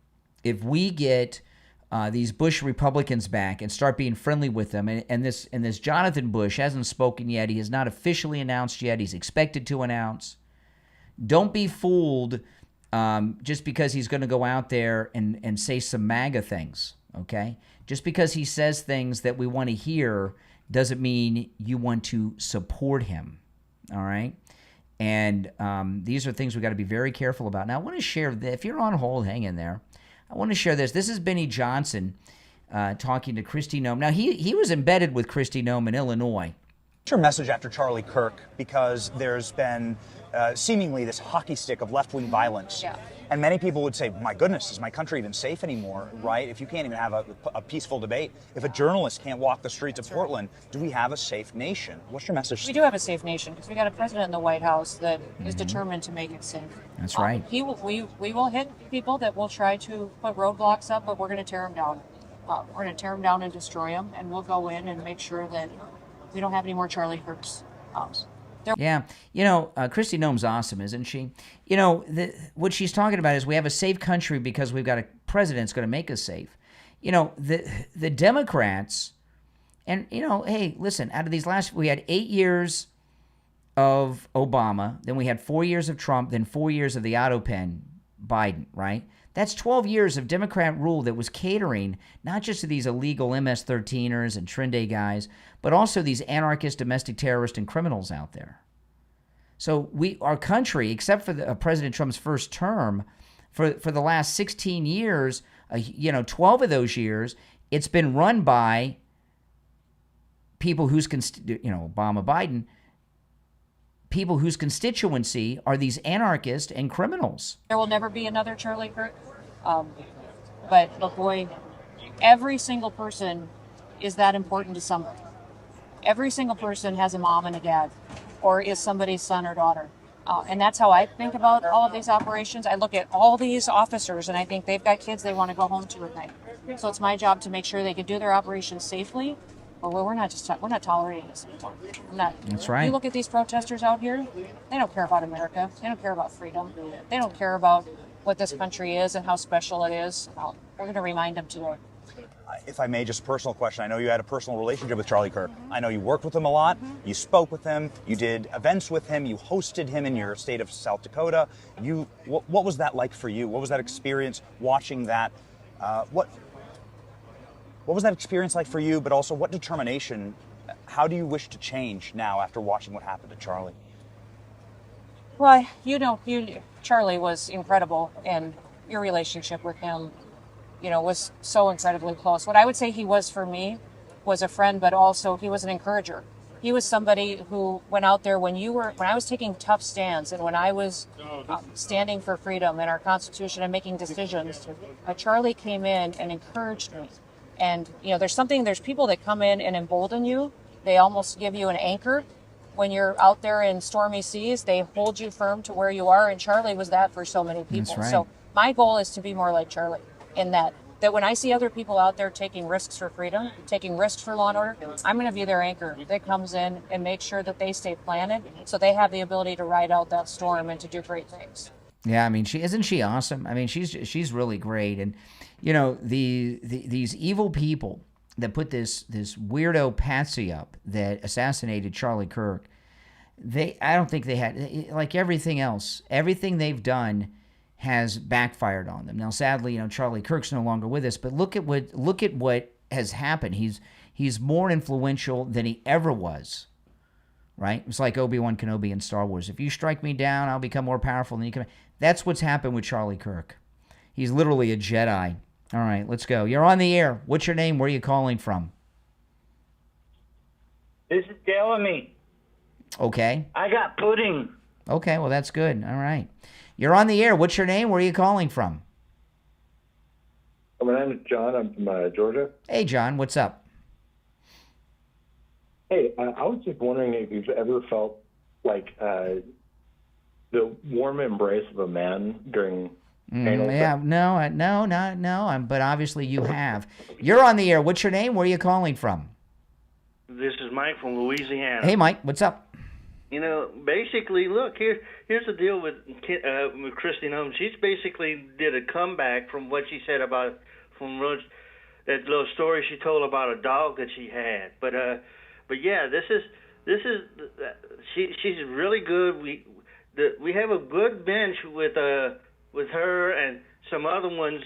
these Bush Republicans back and start being friendly with them, and this Jonathan Bush hasn't spoken yet, he has not officially announced yet, he's expected to announce. Don't be fooled just because he's going to go out there and say some MAGA things, okay? Just because he says things that we want to hear doesn't mean you want to support him, all right? And these are things we got to be very careful about. Now, I want to share, if you're on hold, hang in there. I want to share this. This is Benny Johnson talking to Kristi Noem. Now, he was embedded with Kristi Noem in Illinois. What's your message after Charlie Kirk? Because there's been seemingly this hockey stick of left-wing violence. Yeah. And many people would say, my goodness, is my country even safe anymore, right? If you can't even have a peaceful debate, if a journalist can't walk the streets of Portland, do we have a safe nation? What's your message? We do have a safe nation because we got a president in the White House that is determined to make it safe. That's right. We will hit people that will try to put roadblocks up, but we're going to tear them down. We're going to tear them down and destroy them, and we'll go in and make sure that we don't have any more Charlie Kirks. Yeah, Kristi Noem's awesome, isn't she? What she's talking about is we have a safe country because we've got a president that's going to make us safe. The Democrats, and hey, listen, out of these we had 8 years of Obama, then we had 4 years of Trump, then 4 years of the auto pen Biden, right? That's 12 years of Democrat rule that was catering not just to these illegal MS-13ers and Trinde guys, but also these anarchist, domestic terrorists, and criminals out there. So our country, except for President Trump's first term, for the last 16 years, 12 of those years, it's been run by people whose, Obama, Biden, people whose constituency are these anarchists and criminals. There will never be another Charlie Kirk. But look, boy, every single person is that important to somebody. Every single person has a mom and a dad, or is somebody's son or daughter. And that's how I think about all of these operations. I look at all these officers and I think they've got kids they want to go home to at night. So it's my job to make sure they can do their operations safely. But we're not tolerating this anymore. That's right. You look at these protesters out here, they don't care about America. They don't care about freedom. They don't care about what this country is and how special it is. We're going to remind them today. If I may, just a personal question. I know you had a personal relationship with Charlie Kirk. I know you worked with him a lot. You spoke with him. You did events with him. You hosted him in your state of South Dakota. What was that like for you? What was that experience watching that? What was that experience like for you? But also, what determination? How do you wish to change now after watching what happened to Charlie? Well, Charlie was incredible, and your relationship with him, was so incredibly close. What I would say he was for me was a friend, but also he was an encourager. He was somebody who went out there when I was taking tough stands and when I was standing for freedom and our Constitution and making decisions, Charlie came in and encouraged me. And, there's people that come in and embolden you. They almost give you an anchor. When you're out there in stormy seas, they hold you firm to where you are. And Charlie was that for so many people. That's right. So my goal is to be more like Charlie in that when I see other people out there taking risks for freedom, taking risks for law and order, I'm going to be their anchor that comes in and makes sure that they stay planted so they have the ability to ride out that storm and to do great things. Yeah, I mean, isn't she awesome? I mean, she's really great. And, these evil people that put this weirdo patsy up that assassinated Charlie Kirk, I don't think they had, like everything else, everything they've done has backfired on them. Now, sadly, Charlie Kirk's no longer with us, but look at what has happened. He's more influential than he ever was, right? It's like Obi-Wan Kenobi in Star Wars. If you strike me down, I'll become more powerful than you can. That's what's happened with Charlie Kirk. He's literally a Jedi. All right, let's go. You're on the air. What's your name? Where are you calling from? This is Jeremy. Okay. I got pudding. Okay, well, that's good. All right. You're on the air. What's your name? Where are you calling from? My name is John. I'm from Georgia. Hey, John. What's up? Hey, I was just wondering if you've ever felt like the warm embrace of a man during anal sex. No. But obviously you have. You're on the air. What's your name? Where are you calling from? This is Mike from Louisiana. Hey, Mike. What's up? Basically, look, here's the deal with Kristi Noem. She's basically did a comeback from what she said about that little story she told about a dog that she had. But yeah, this is she's really good. We have a good bench with her and some other ones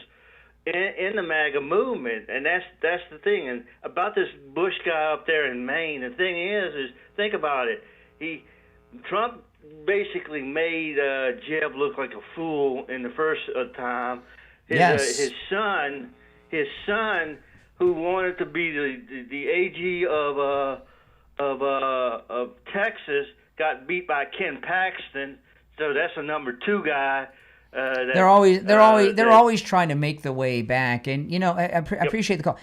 in the MAGA movement, and that's the thing. And about this Bush guy up there in Maine, the thing is think about it. Trump basically made Jeb look like a fool in the first time. His son, who wanted to be the AG of of Texas got beat by Ken Paxton, so that's a number 2 guy. They're always trying to make the way back, and I appreciate the call.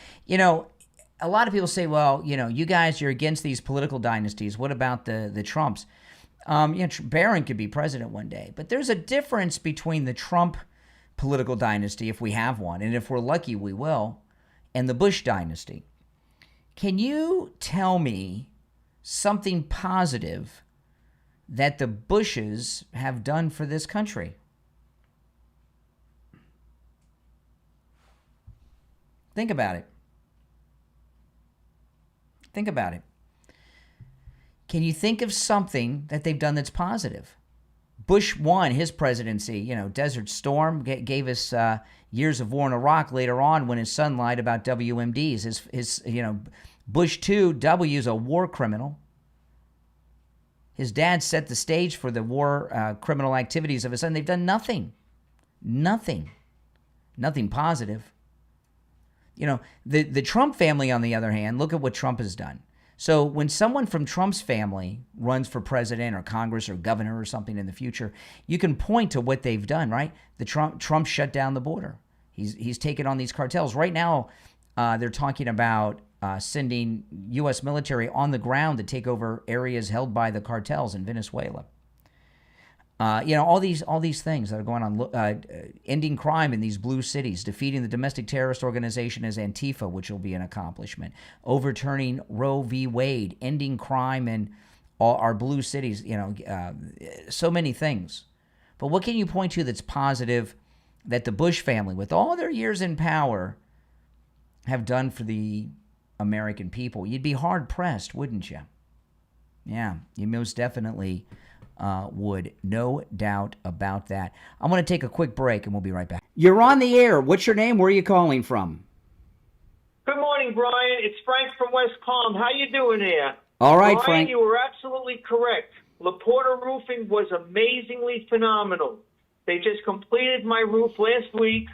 A lot of people say, well, you guys, you're against these political dynasties. What about the Trumps? Barron could be president one day, but there's a difference between the Trump political dynasty, if we have one, and if we're lucky, we will, and the Bush dynasty. Can you tell me something positive that the Bushes have done for this country? Think about it. Think about it. Can you think of something that they've done that's positive? Bush won his presidency, Desert Storm gave us years of war in Iraq later on when his son lied about WMDs. His Bush 2, W is a war criminal. His dad set the stage for the war criminal activities of his son. They've done nothing. Nothing positive. The Trump family, on the other hand, look at what Trump has done. So when someone from Trump's family runs for president or Congress or governor or something in the future, you can point to what they've done, right? Trump shut down the border. He's taken on these cartels. Right now, they're talking about sending U.S. military on the ground to take over areas held by the cartels in Venezuela. All these things that are going on, ending crime in these blue cities, defeating the domestic terrorist organization as Antifa, which will be an accomplishment, overturning Roe v. Wade, ending crime in all our blue cities, so many things. But what can you point to that's positive that the Bush family, with all their years in power, have done for the American people? You'd be hard-pressed, wouldn't you? Yeah, you most definitely would. No doubt about that. I'm going to take a quick break, and we'll be right back. You're on the air. What's your name? Where are you calling from? Good morning, Brian. It's Frank from West Palm. How you doing there? All right, Brian, Frank. you were absolutely correct. LaPorta Roofing was amazingly phenomenal. They just completed my roof last week,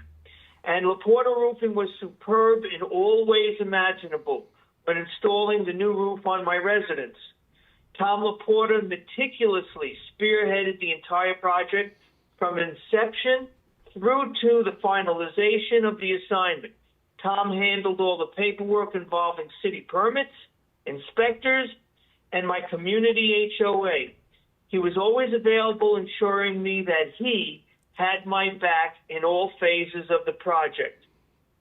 and LaPorta Roofing was superb in all ways imaginable when installing the new roof on my residence. Tom LaPorta meticulously spearheaded the entire project from inception through to the finalization of the assignment. Tom handled all the paperwork involving city permits, inspectors, and my community HOA. He was always available, ensuring me that he had my back in all phases of the project.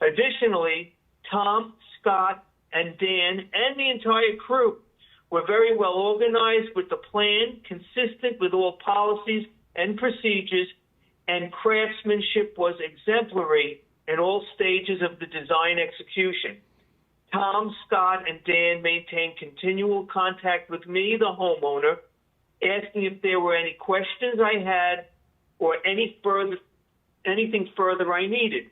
Additionally, Tom, Scott, and Dan, and the entire crew were very well organized with the plan, consistent with all policies and procedures, and craftsmanship was exemplary in all stages of the design execution. Tom, Scott, and Dan maintained continual contact with me, the homeowner, asking if there were any questions I had or anything further I needed.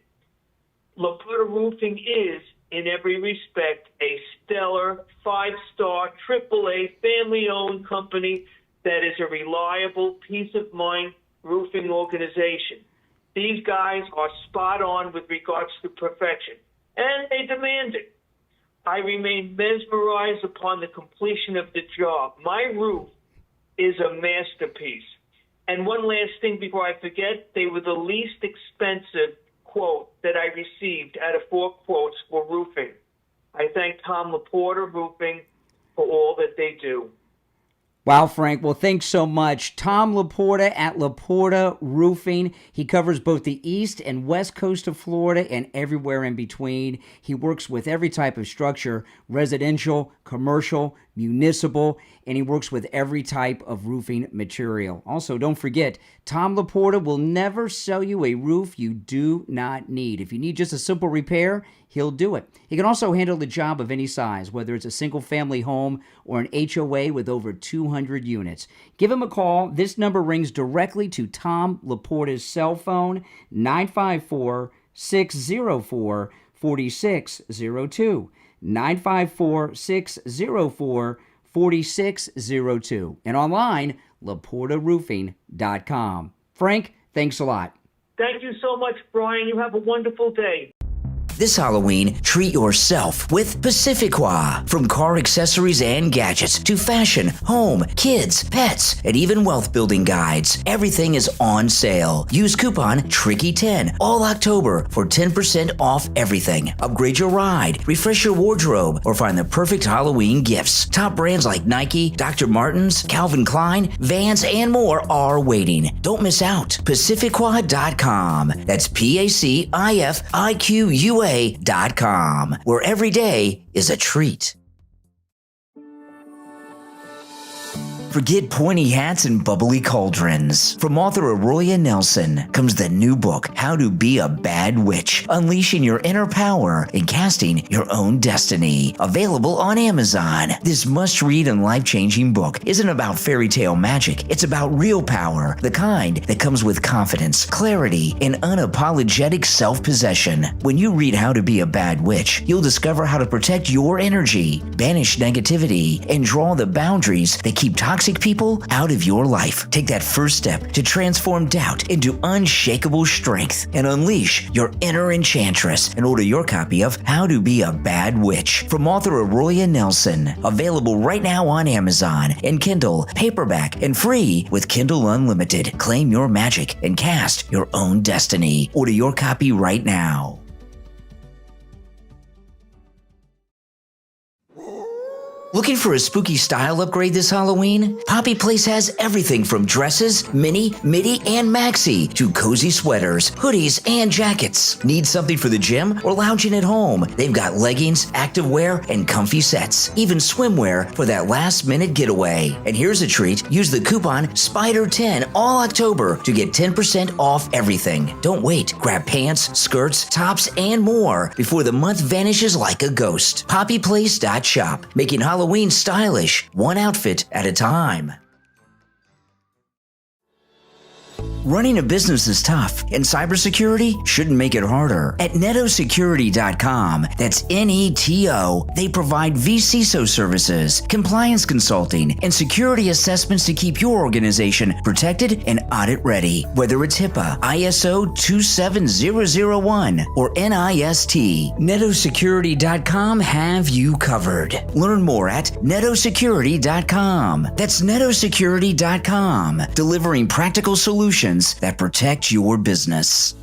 LaPorta Roofing is, in every respect, a stellar, 5-star, AAA, family-owned company that is a reliable, peace-of-mind roofing organization. These guys are spot on with regards to perfection, and they demand it. I remain mesmerized upon the completion of the job. My roof is a masterpiece. And one last thing before I forget, they were the least expensive quote that I received out of 4 quotes for roofing. I thank Tom LaPorta Roofing for all that they do. Wow, Frank. Well, thanks so much. Tom LaPorta at LaPorta Roofing. He covers both the east and west coast of Florida and everywhere in between. He works with every type of structure, residential, commercial, municipal, and he works with every type of roofing material. Also, don't forget, Tom LaPorta will never sell you a roof you do not need. If you need just a simple repair, he'll do it. He can also handle the job of any size, whether it's a single-family home or an HOA with over 200 units. Give him a call. This number rings directly to Tom LaPorta's cell phone, 954-604-4602. 954-604-4602. And online, LaPortaRoofing.com. Frank, thanks a lot. Thank you so much, Brian. You have a wonderful day. This Halloween, treat yourself with Pacifiqua. From car accessories and gadgets to fashion, home, kids, pets, and even wealth building guides, everything is on sale. Use coupon TRICKY10 all October for 10% off everything. Upgrade your ride, refresh your wardrobe, or find the perfect Halloween gifts. Top brands like Nike, Dr. Martens, Calvin Klein, Vans, and more are waiting. Don't miss out. Pacifiqua.com. That's PACIFIQUA.com, where every day is a treat. Forget pointy hats and bubbly cauldrons. From author Arroya Nelson comes the new book, How to Be a Bad Witch, Unleashing Your Inner Power and Casting Your Own Destiny. Available on Amazon. This must-read and life-changing book isn't about fairy tale magic. It's about real power, the kind that comes with confidence, clarity, and unapologetic self-possession. When you read How to Be a Bad Witch, you'll discover how to protect your energy, banish negativity, and draw the boundaries that keep toxic people out of your life. Take that first step to transform doubt into unshakable strength and unleash your inner enchantress. And order your copy of How to Be a Bad Witch from author Arroya Nelson. Available right now on Amazon and Kindle, paperback, and free with Kindle Unlimited. Claim your magic and cast your own destiny. Order your copy right now. Looking for a spooky style upgrade this Halloween? Poppy Place has everything from dresses, mini, midi, and maxi to cozy sweaters, hoodies, and jackets. Need something for the gym or lounging at home? They've got leggings, activewear, and comfy sets. Even swimwear for that last-minute getaway. And here's a treat. Use the coupon SPIDER10 all October to get 10% off everything. Don't wait. Grab pants, skirts, tops, and more before the month vanishes like a ghost. PoppyPlace.shop, making Halloween stylish, one outfit at a time. Running a business is tough, and cybersecurity shouldn't make it harder. At netosecurity.com, that's N-E-T-O, they provide vCISO services, compliance consulting, and security assessments to keep your organization protected and audit ready. Whether it's HIPAA, ISO 27001, or NIST, netosecurity.com have you covered. Learn more at netosecurity.com. That's netosecurity.com, delivering practical solutions that protect your business.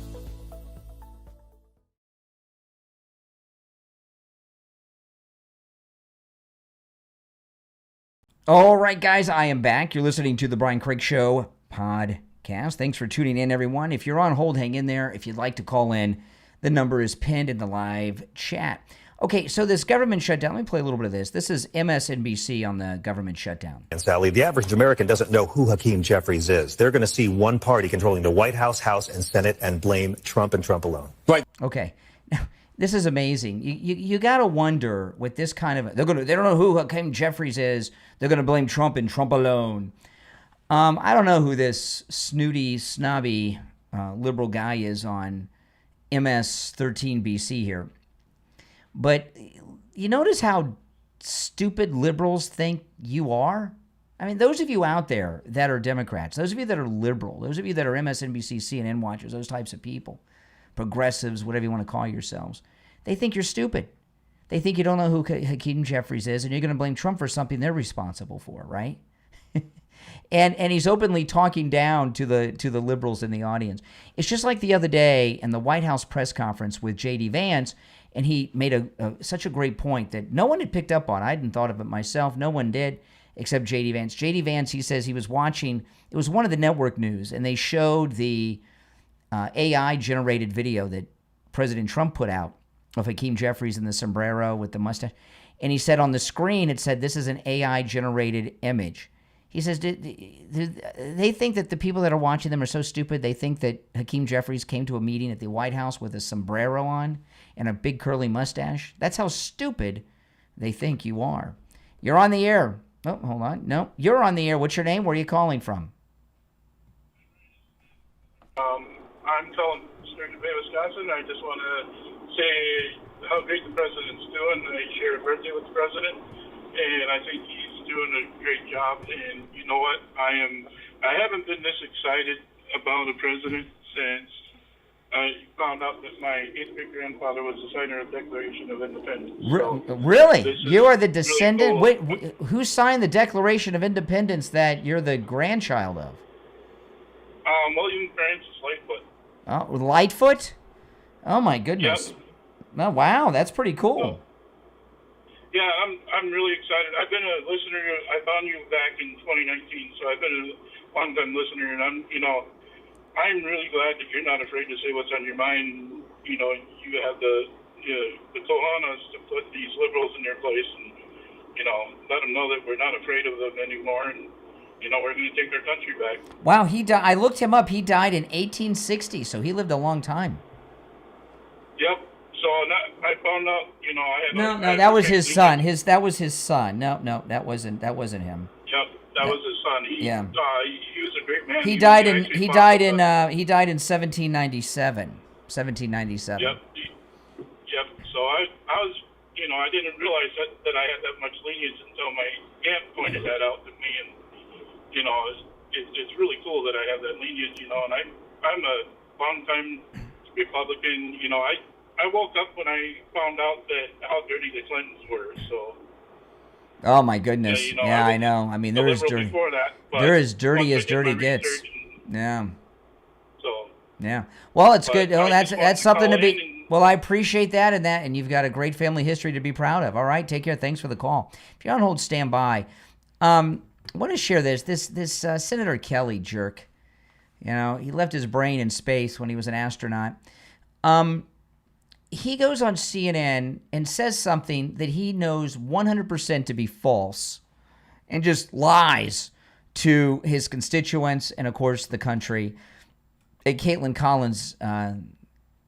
All right, guys, I am back. You're listening to the Brian Craig Show podcast. Thanks for tuning in, everyone. If you're on hold, hang in there. If you'd like to call in, the number is pinned in the live chat. Okay, so this government shutdown, let me play a little bit of this. This is MSNBC on the government shutdown. And Sally, the average American doesn't know who Hakeem Jeffries is. They're going to see one party controlling the White House, House, and Senate and blame Trump and Trump alone. Right. Okay. Now, this is amazing. You got to wonder with this kind of, they don't know who Hakeem Jeffries is. They're going to blame Trump and Trump alone. I don't know who this snooty, snobby liberal guy is on MS13BC here. But you notice how stupid liberals think you are? I mean, those of you out there that are Democrats, those of you that are liberal, those of you that are MSNBC, CNN watchers, those types of people, progressives, whatever you want to call yourselves, they think you're stupid. They think you don't know who Hakeem Jeffries is, and you're going to blame Trump for something they're responsible for, right? And he's openly talking down to the liberals in the audience. It's just like the other day in the White House press conference with J.D. Vance, and he made such a great point that no one had picked up on. I hadn't thought of it myself. No one did except J.D. Vance. J.D. Vance, he says he was watching, it was one of the network news, and they showed the AI-generated video that President Trump put out of Hakeem Jeffries in the sombrero with the mustache. And he said on the screen, it said, this is an AI-generated image. He says, they think that the people that are watching them are so stupid, they think that Hakeem Jeffries came to a meeting at the White House with a sombrero on and a big curly mustache? That's how stupid they think you are. You're on the air. Oh, hold on. No, you're on the air. What's your name? Where are you calling from? I'm calling from Wisconsin. I just want to say how great the president's doing. I share a birthday with the president, and I think he's doing a great job. And you know what? I haven't been this excited about a president since found out that my eighth-great-grandfather was the signer of the Declaration of Independence. Really? You are the descendant? Really cool. Wait, who signed the Declaration of Independence that you're the grandchild of? William Francis Lightfoot. Oh, Lightfoot? Oh my goodness. Yep. Oh, wow, that's pretty cool. Yeah, I'm really excited. I've been a listener. I found you back in 2019, so I've been a long-time listener, and I'm really glad that you're not afraid to say what's on your mind. You know, you have the cojones to put these liberals in their place, and let them know that we're not afraid of them anymore, and we're going to take their country back. Wow, he died. I looked him up. He died in 1860, so he lived a long time. Yep. So I found out, No, that was his son. That was his son. No, that wasn't him. Yep, that was his son. He was a great man. He died in 1797. 1797. Yep. So I was, I didn't realize that I had that much lineage until my aunt pointed that out to me, and it's really cool that I have that lineage, and I'm a longtime Republican. I woke up when I found out that how dirty the Clintons were. So. Oh my goodness! Yeah, I know. I mean, they're as dirty. They're as dirty as dirty gets. Yeah. So. Yeah. Well, it's good. Oh, that's something to be. Well, I appreciate that, and you've got a great family history to be proud of. All right, take care. Thanks for the call. If you're on hold, stand by. I want to share this Senator Kelly jerk. He left his brain in space when he was an astronaut. He goes on CNN and says something that he knows 100% to be false and just lies to his constituents and, of course, the country. And Caitlin Collins, I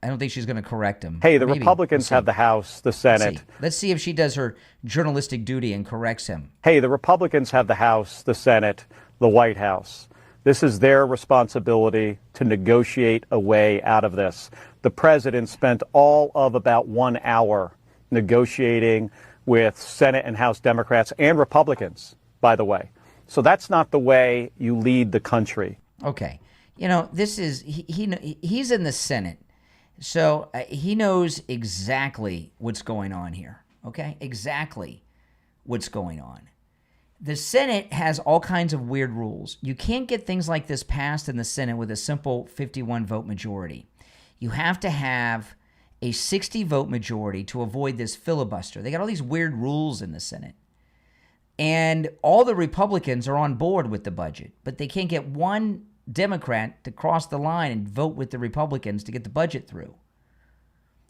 don't think she's going to correct him. Hey, the Republicans have the House, the Senate. Let's see if she does her journalistic duty and corrects him. Hey, the Republicans have the House, the Senate, the White House. This is their responsibility to negotiate a way out of this. The president spent all of about 1 hour negotiating with Senate and House Democrats and Republicans, by the way. So that's not the way you lead the country. Okay. This is, he's in the Senate. So he knows exactly what's going on here. Okay? Exactly what's going on. The Senate has all kinds of weird rules. You can't get things like this passed in the Senate with a simple 51-vote majority. You have to have a 60-vote majority to avoid this filibuster. They got all these weird rules in the Senate. And all the Republicans are on board with the budget, but they can't get one Democrat to cross the line and vote with the Republicans to get the budget through.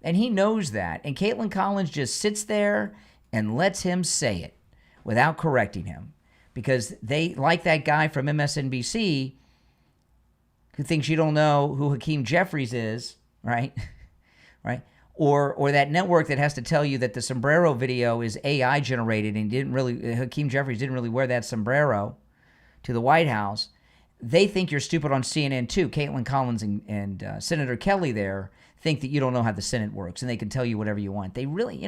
And he knows that. And Caitlin Collins just sits there and lets him say it without correcting him, because they, like that guy from MSNBC who thinks you don't know who Hakeem Jeffries is, right? Right? Or that network that has to tell you that the sombrero video is AI generated and Hakeem Jeffries didn't really wear that sombrero to the White House. They think you're stupid on CNN too. Caitlin Collins and Senator Kelly there think that you don't know how the Senate works and they can tell you whatever you want. They really,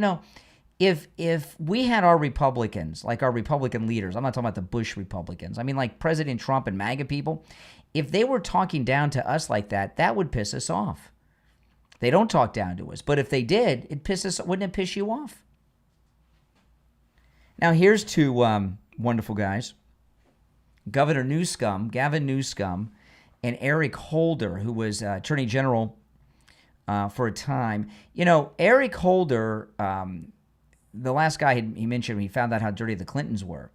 if we had our Republicans, like our Republican leaders, I'm not talking about the Bush Republicans, I mean like President Trump and MAGA people, if they were talking down to us like that, that would piss us off. They don't talk down to us, but if they did, wouldn't it piss you off? Now here's two wonderful guys, Gavin Newscomb, and Eric Holder, who was Attorney General for a time. Eric Holder, the last guy he mentioned when he found out how dirty the Clintons were.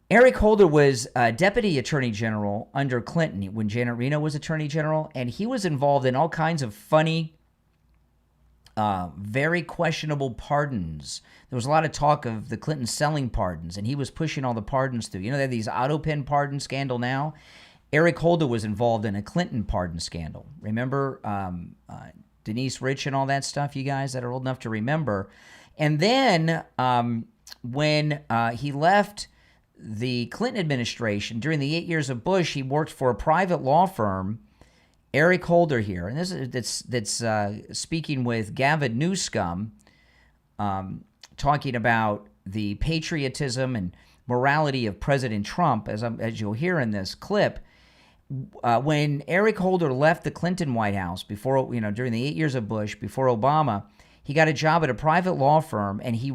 Eric Holder was Deputy Attorney General under Clinton when Janet Reno was Attorney General, and he was involved in all kinds of funny, very questionable pardons. There was a lot of talk of the Clintons selling pardons, and he was pushing all the pardons through. They have these auto pen pardon scandal now. Eric Holder was involved in a Clinton pardon scandal. Remember Denise Rich and all that stuff, you guys that are old enough to remember. And then when he left the Clinton administration, during the 8 years of Bush, he worked for a private law firm, Eric Holder here. And this is that's speaking with Gavin Newscomb, talking about the patriotism and morality of President Trump, as you'll hear in this clip. when Eric Holder left the Clinton White House before, during the 8 years of Bush, before Obama, he got a job at a private law firm, and he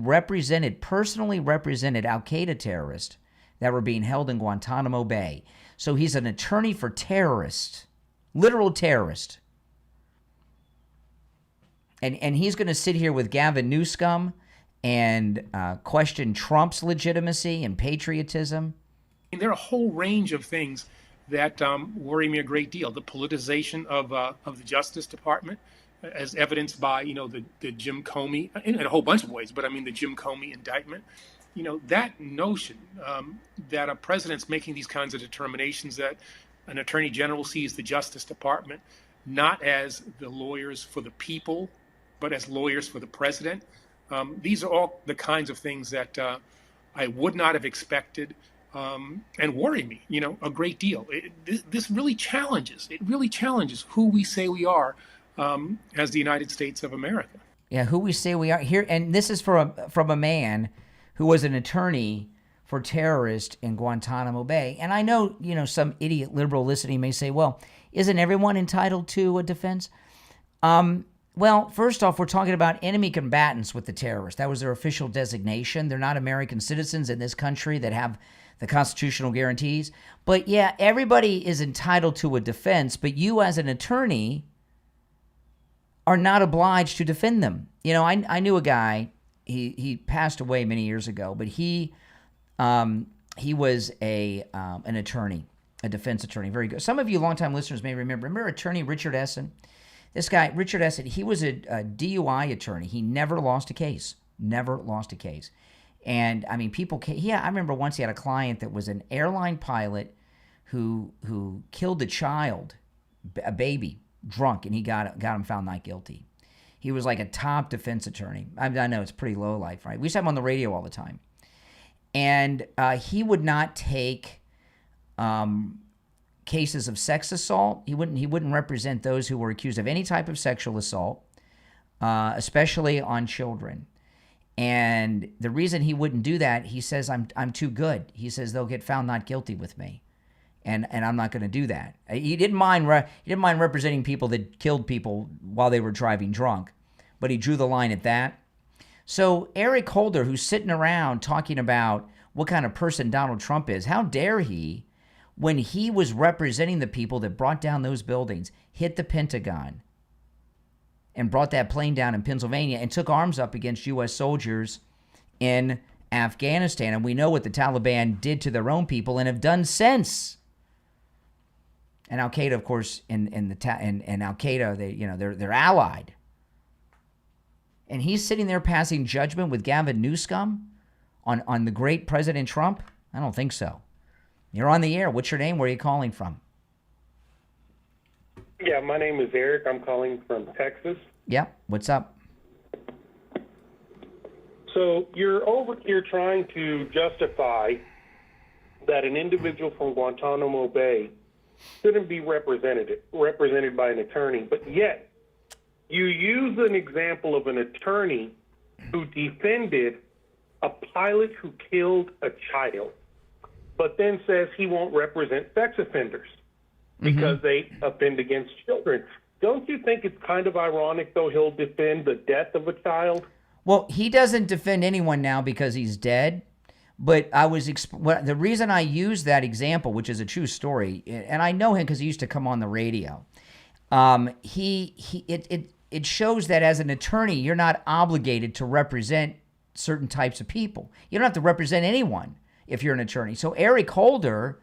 personally represented al-Qaeda terrorists that were being held in Guantanamo Bay. So he's an attorney for terrorists, literal terrorists. And he's going to sit here with Gavin Newsom and question Trump's legitimacy and patriotism. There are a whole range of things that worry me a great deal. The politicization of the Justice Department, as evidenced by, the Jim Comey, in a whole bunch of ways, but I mean the Jim Comey indictment. That notion that a president's making these kinds of determinations, that an attorney general sees the Justice Department not as the lawyers for the people, but as lawyers for the president. These are all the kinds of things that I would not have expected and worry me, a great deal. This really challenges. It really challenges who we say we are as the United States of America. Yeah, who we say we are here, and this is from a man who was an attorney for terrorists in Guantanamo Bay. And I know, some idiot liberal listening may say, well, isn't everyone entitled to a defense? Well, first off, we're talking about enemy combatants with the terrorists. That was their official designation. They're not American citizens in this country that have the constitutional guarantees. But yeah, everybody is entitled to a defense, but you as an attorney are not obliged to defend them. I knew a guy, he passed away many years ago, but he was an attorney, a defense attorney, very good. Some of you longtime listeners may remember attorney Richard Essen? This guy, Richard Essen, he was a DUI attorney. He never lost a case. And I mean, I remember once he had a client that was an airline pilot who killed a child, a baby, drunk, and he got him found not guilty. He was like a top defense attorney. I know it's pretty low life, right? We used to have him on the radio all the time. And he would not take cases of sex assault. He wouldn't represent those who were accused of any type of sexual assault, especially on children. And the reason he wouldn't do that, he says, I'm too good. He says they'll get found not guilty with me, and I'm not going to do that. He didn't mind representing people that killed people while they were driving drunk, but he drew the line at that. So Eric Holder, who's sitting around talking about what kind of person Donald Trump is, how dare he, when he was representing the people that brought down those buildings, hit the Pentagon, and brought that plane down in Pennsylvania and took arms up against U.S. soldiers in Afghanistan. And we know what the Taliban did to their own people and have done since. And Al-Qaeda, of course, and Al-Qaeda, they're allied. And he's sitting there passing judgment with Gavin Newsom on the great President Trump? I don't think so. You're on the air. What's your name? Where are you calling from? Yeah, my name is Eric. I'm calling from Texas. Yeah, what's up? So you're over here trying to justify that an individual from Guantanamo Bay shouldn't be represented by an attorney, but yet you use an example of an attorney who defended a pilot who killed a child, but then says he won't represent sex offenders because they offend against children. Don't you think it's kind of ironic, though, he'll defend the death of a child? Well, he doesn't defend anyone now because he's dead. But the reason I use that example, which is a true story, and I know him because he used to come on the radio. It shows that as an attorney, you're not obligated to represent certain types of people. You don't have to represent anyone if you're an attorney. So Eric Holder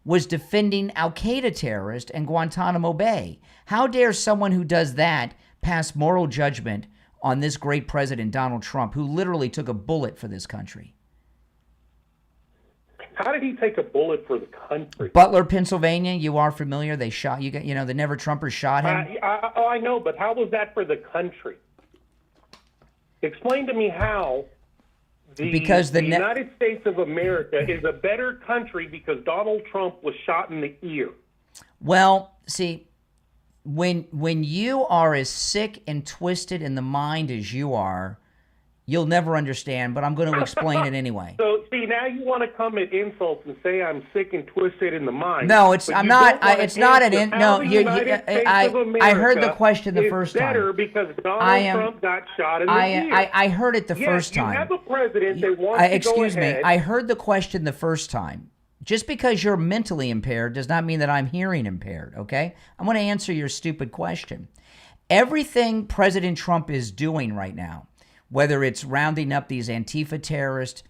was defending al-Qaeda terrorists in Guantanamo Bay. How dare someone who does that pass moral judgment on this great president, Donald Trump, who literally took a bullet for this country? How did he take a bullet for the country? Butler, Pennsylvania, you are familiar. They shot, the Never Trumpers shot him. I know, but how was that for the country? Explain to me how the United States of America is a better country because Donald Trump was shot in the ear. Well, see, when you are as sick and twisted in the mind as you are, You'll never understand, but I'm going to explain it anyway. So, see, now you want to come at insults and say I'm sick and twisted in the mind. No, it's but I'm you not. don't wanna It's not an. answer No, how the you. United States of I heard the America question the is first better time. because Donald Trump got shot in the ear. I heard it the Yes, first time. You have a president that wants to go Excuse me. ahead. I heard the question the first time. Just because you're mentally impaired does not mean that I'm hearing impaired. Okay, I'm going to answer your stupid question. Everything President Trump is doing right now, whether it's rounding up these Antifa terrorists,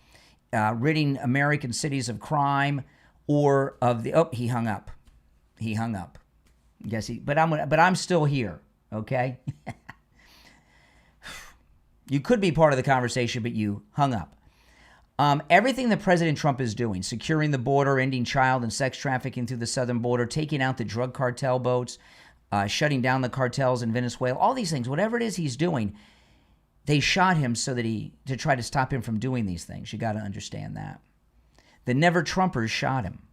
ridding American cities of crime, or of the he hung up. He hung up. Yes, but I'm still here. Okay. You could be part of the conversation, but you hung up. Everything that President Trump is doing, securing the border, ending child and sex trafficking through the southern border, taking out the drug cartel boats, shutting down the cartels in Venezuela, all these things, whatever it is he's doing, they shot him to try to stop him from doing these things. You got to understand that. The Never-Trumpers shot him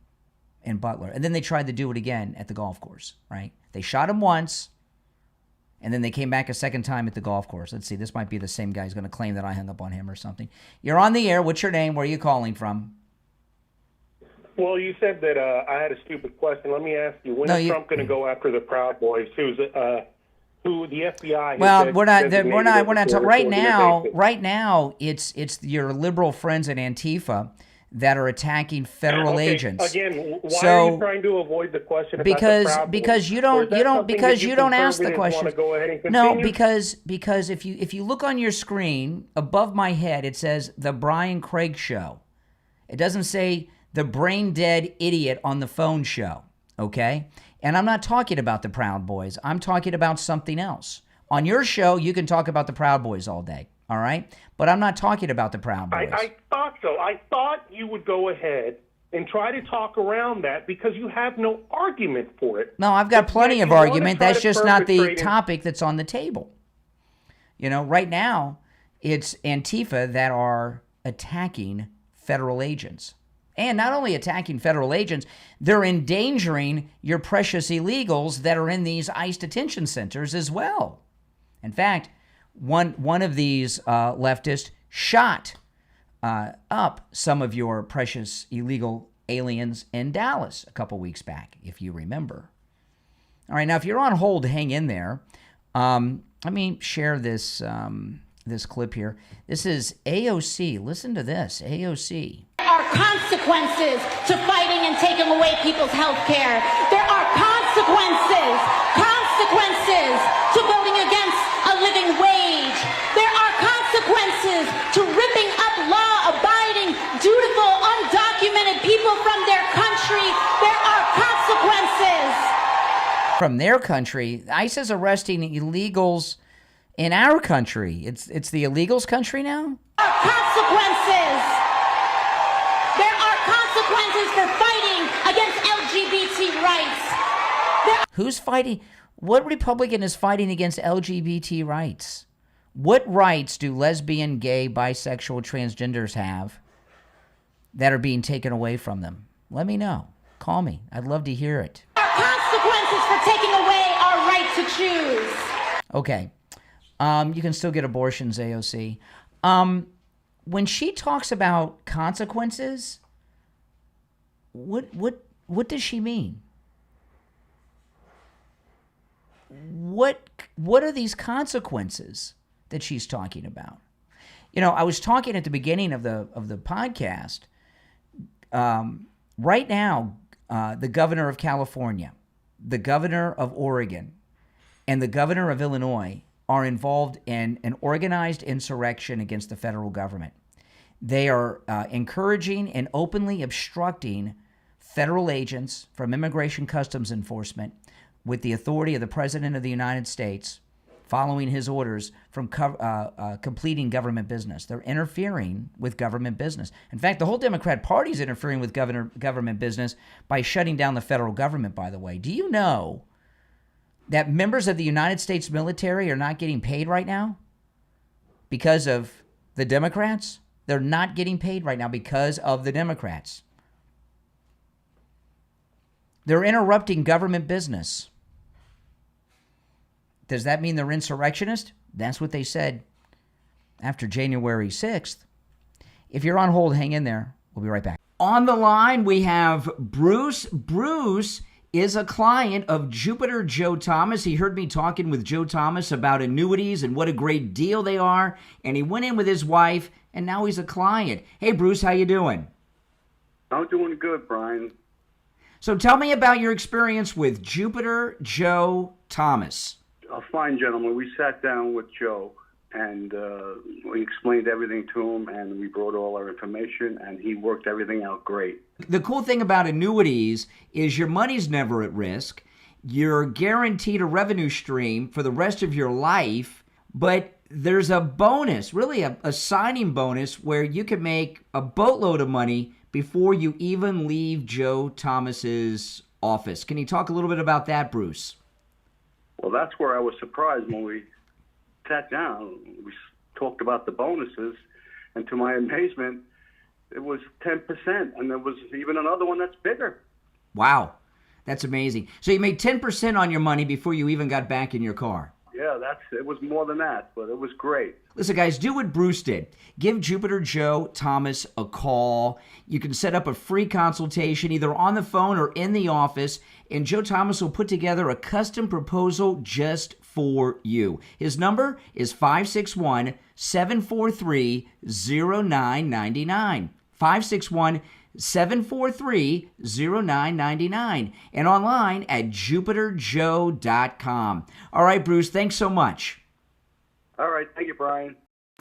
in Butler, and then they tried to do it again at the golf course, right? They shot him once, and then they came back a second time at the golf course. Let's see, this might be the same guy who's going to claim that I hung up on him or something. You're on the air. What's your name? Where are you calling from? Well, you said that I had a stupid question. Let me ask you: when is Trump going to go after the Proud Boys, who the FBI? Well, we're not talking right now. Right now, it's your liberal friends in Antifa that are attacking federal agents. Again, why are you trying to avoid the question about the Proud Boys? Because you don't ask the question. No, because if you look on your screen above my head, it says The Brian Craig Show. It doesn't say the brain dead idiot on the phone show. Okay, and I'm not talking about the Proud Boys. I'm talking about something else. On your show, you can talk about the Proud Boys all day. All right, but I'm not talking about the Proud Boys. I thought so. I thought you would go ahead and try to talk around that because you have no argument for it. No, I've got plenty of argument. That's just not the topic that's on the table. You know, right now, it's Antifa that are attacking federal agents. And not only attacking federal agents, they're endangering your precious illegals that are in these ICE detention centers as well. In fact, one of these leftists shot up some of your precious illegal aliens in Dallas a couple weeks back, if you remember. All right, now if you're on hold, hang in there. Let me share this this clip here. This is AOC. Listen to this, AOC. There are consequences to fighting and taking away people's health care. There are consequences to voting against a living wage. There are consequences to ripping up law-abiding, dutiful, undocumented people from their country. There are consequences. From their country, ICE is arresting illegals in our country. It's the illegals' country now? There are consequences. There are consequences for fighting against LGBT rights. Who's fighting? What Republican is fighting against LGBT rights? What rights do lesbian, gay, bisexual, transgenders have that are being taken away from them? Let me know. Call me. I'd love to hear it. There are consequences for taking away our right to choose. Okay. You can still get abortions, AOC. When she talks about consequences, what does she mean? What are these consequences that she's talking about? You know, I was talking at the beginning of the podcast. Right now, the governor of California, the governor of Oregon, and the governor of Illinois are involved in an organized insurrection against the federal government. They are encouraging and openly obstructing federal agents from Immigration Customs Enforcement with the authority of the President of the United States, following his orders, from completing government business. They're interfering with government business. In fact, the whole Democrat Party is interfering with government business by shutting down the federal government, by the way. Do you know that members of the United States military are not getting paid right now because of the Democrats? They're not getting paid right now because of the Democrats. They're interrupting government business. Does that mean they're insurrectionists? That's what they said after January 6th. If you're on hold, hang in there. We'll be right back. On the line, we have Bruce. Bruce is a client of Jupiter Joe Thomas. He heard me talking with Joe Thomas about annuities and what a great deal they are, and he went in with his wife, and now he's a client. Hey, Bruce, how you doing? I'm doing good, Brian. So tell me about your experience with Jupiter Joe Thomas. A fine gentleman. We sat down with Joe, and we explained everything to him, and we brought all our information, and he worked everything out great. The cool thing about annuities is your money's never at risk. You're guaranteed a revenue stream for the rest of your life, but there's a bonus, really a signing bonus, where you can make a boatload of money before you even leave Joe Thomas's office. Can you talk a little bit about that, Bruce? Well, that's where I was surprised when we sat down. We talked about the bonuses, and to my amazement, it was 10%, and there was even another one that's bigger. Wow, that's amazing. So you made 10% on your money before you even got back in your car. Yeah, it was more than that, but it was great. Listen, guys, do what Bruce did. Give Jupiter Joe Thomas a call. You can set up a free consultation either on the phone or in the office, and Joe Thomas will put together a custom proposal just for you. His number is 561-743-0999. 561-743-0999 and online at jupiterjoe.com. All right, Bruce, thanks so much. All right. Thank you, Brian.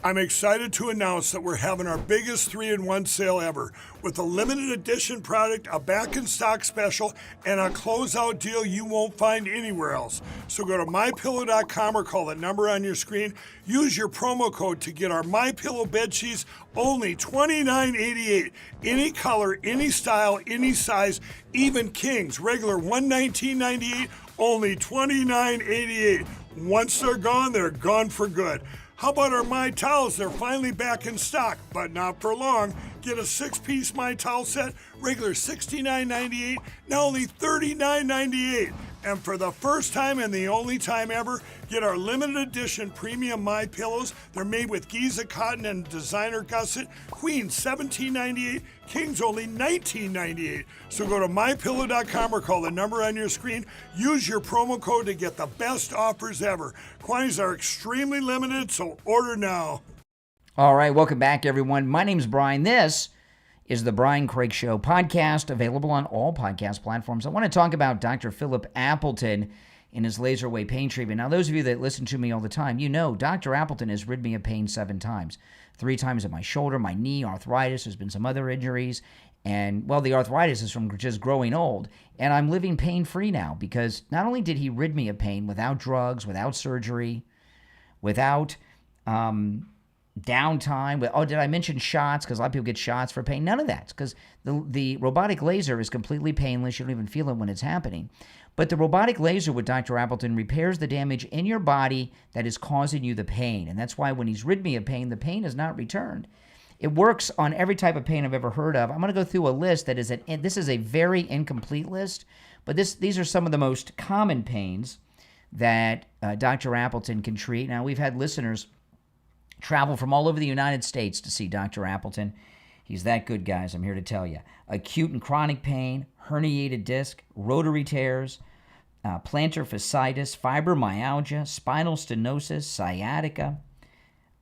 I'm excited to announce that we're having our biggest 3-in-1 sale ever with a limited edition product, a back-in-stock special, and a closeout deal you won't find anywhere else. So go to MyPillow.com or call the number on your screen. Use your promo code to get our MyPillow bed sheets, only $29.88. Any color, any style, any size, even kings, regular $119.98, only $29.88. Once they're gone for good. How about our My Towels? They're finally back in stock, but not for long. Get a 6-piece My Towel set, regular $69.98, now only $39.98. And for the first time and the only time ever, get our limited edition premium My Pillows. They're made with Giza cotton and designer gusset. Queen $17.98, Kings only $19.98. So go to mypillow.com or call the number on your screen. Use your promo code to get the best offers ever. Quantities are extremely limited, so order now. All right, welcome back, everyone. My name's Brian. This is the Brian Craig Show podcast, available on all podcast platforms. I want to talk about Dr. Philip Appleton and his laser wave pain treatment. Now, those of you that listen to me all the time, you know Dr. Appleton has rid me of pain 7 times. 3 times at my shoulder, my knee, arthritis. There's been some other injuries. And, well, the arthritis is from just growing old. And I'm living pain-free now because not only did he rid me of pain without drugs, without surgery, without downtime. Oh, did I mention shots? Because a lot of people get shots for pain. None of that. Because the robotic laser is completely painless. You don't even feel it when it's happening. But the robotic laser with Dr. Appleton repairs the damage in your body that is causing you the pain. And that's why when he's rid me of pain, the pain is not returned. It works on every type of pain I've ever heard of. I'm going to go through a list that is this is a very incomplete list, but these are some of the most common pains that Dr. Appleton can treat. Now, we've had listeners travel from all over the United States to see Dr. Appleton. He's that good, guys, I'm here to tell you. Acute and chronic pain, herniated disc, rotary tears, plantar fasciitis, fibromyalgia, spinal stenosis, sciatica,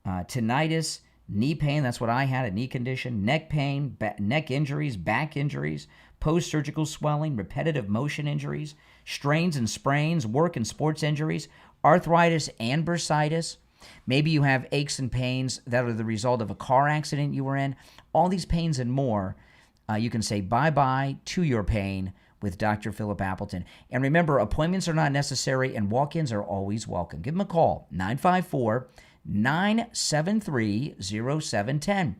tinnitus, knee pain, that's what I had, a knee condition, neck pain, neck injuries, back injuries, post-surgical swelling, repetitive motion injuries, strains and sprains, work and sports injuries, arthritis and bursitis. Maybe you have aches and pains that are the result of a car accident you were in. All these pains and more, you can say bye-bye to your pain with Dr. Philip Appleton. And remember, appointments are not necessary and walk-ins are always welcome. Give him a call, 954-973-0710.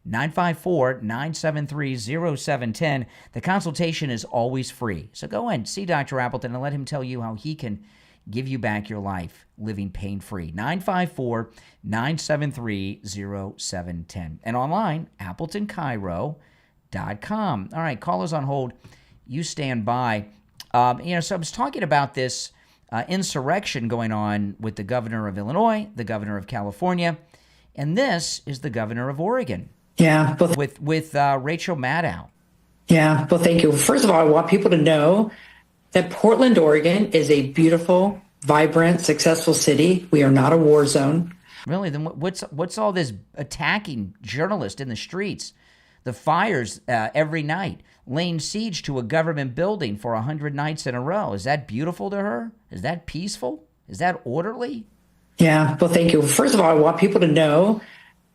954-973-0710. The consultation is always free. So go and see Dr. Appleton and let him tell you how he can give you back your life living pain-free. 954-973-0710. And online, AppletonCairo.com. All right, callers on hold. You stand by. So I was talking about this insurrection going on with the governor of Illinois, the governor of California, And this is the governor of Oregon. Yeah. With Rachel Maddow. Yeah. Well, thank you. First of all, I want people to know that Portland, Oregon is a beautiful, vibrant, successful city. We are not a war zone. Really? Then what's all this attacking journalists in the streets? The fires every night, laying siege to a government building for 100 nights in a row. Is that beautiful to her? Is that peaceful? Is that orderly? Yeah. Well, thank you. First of all, I want people to know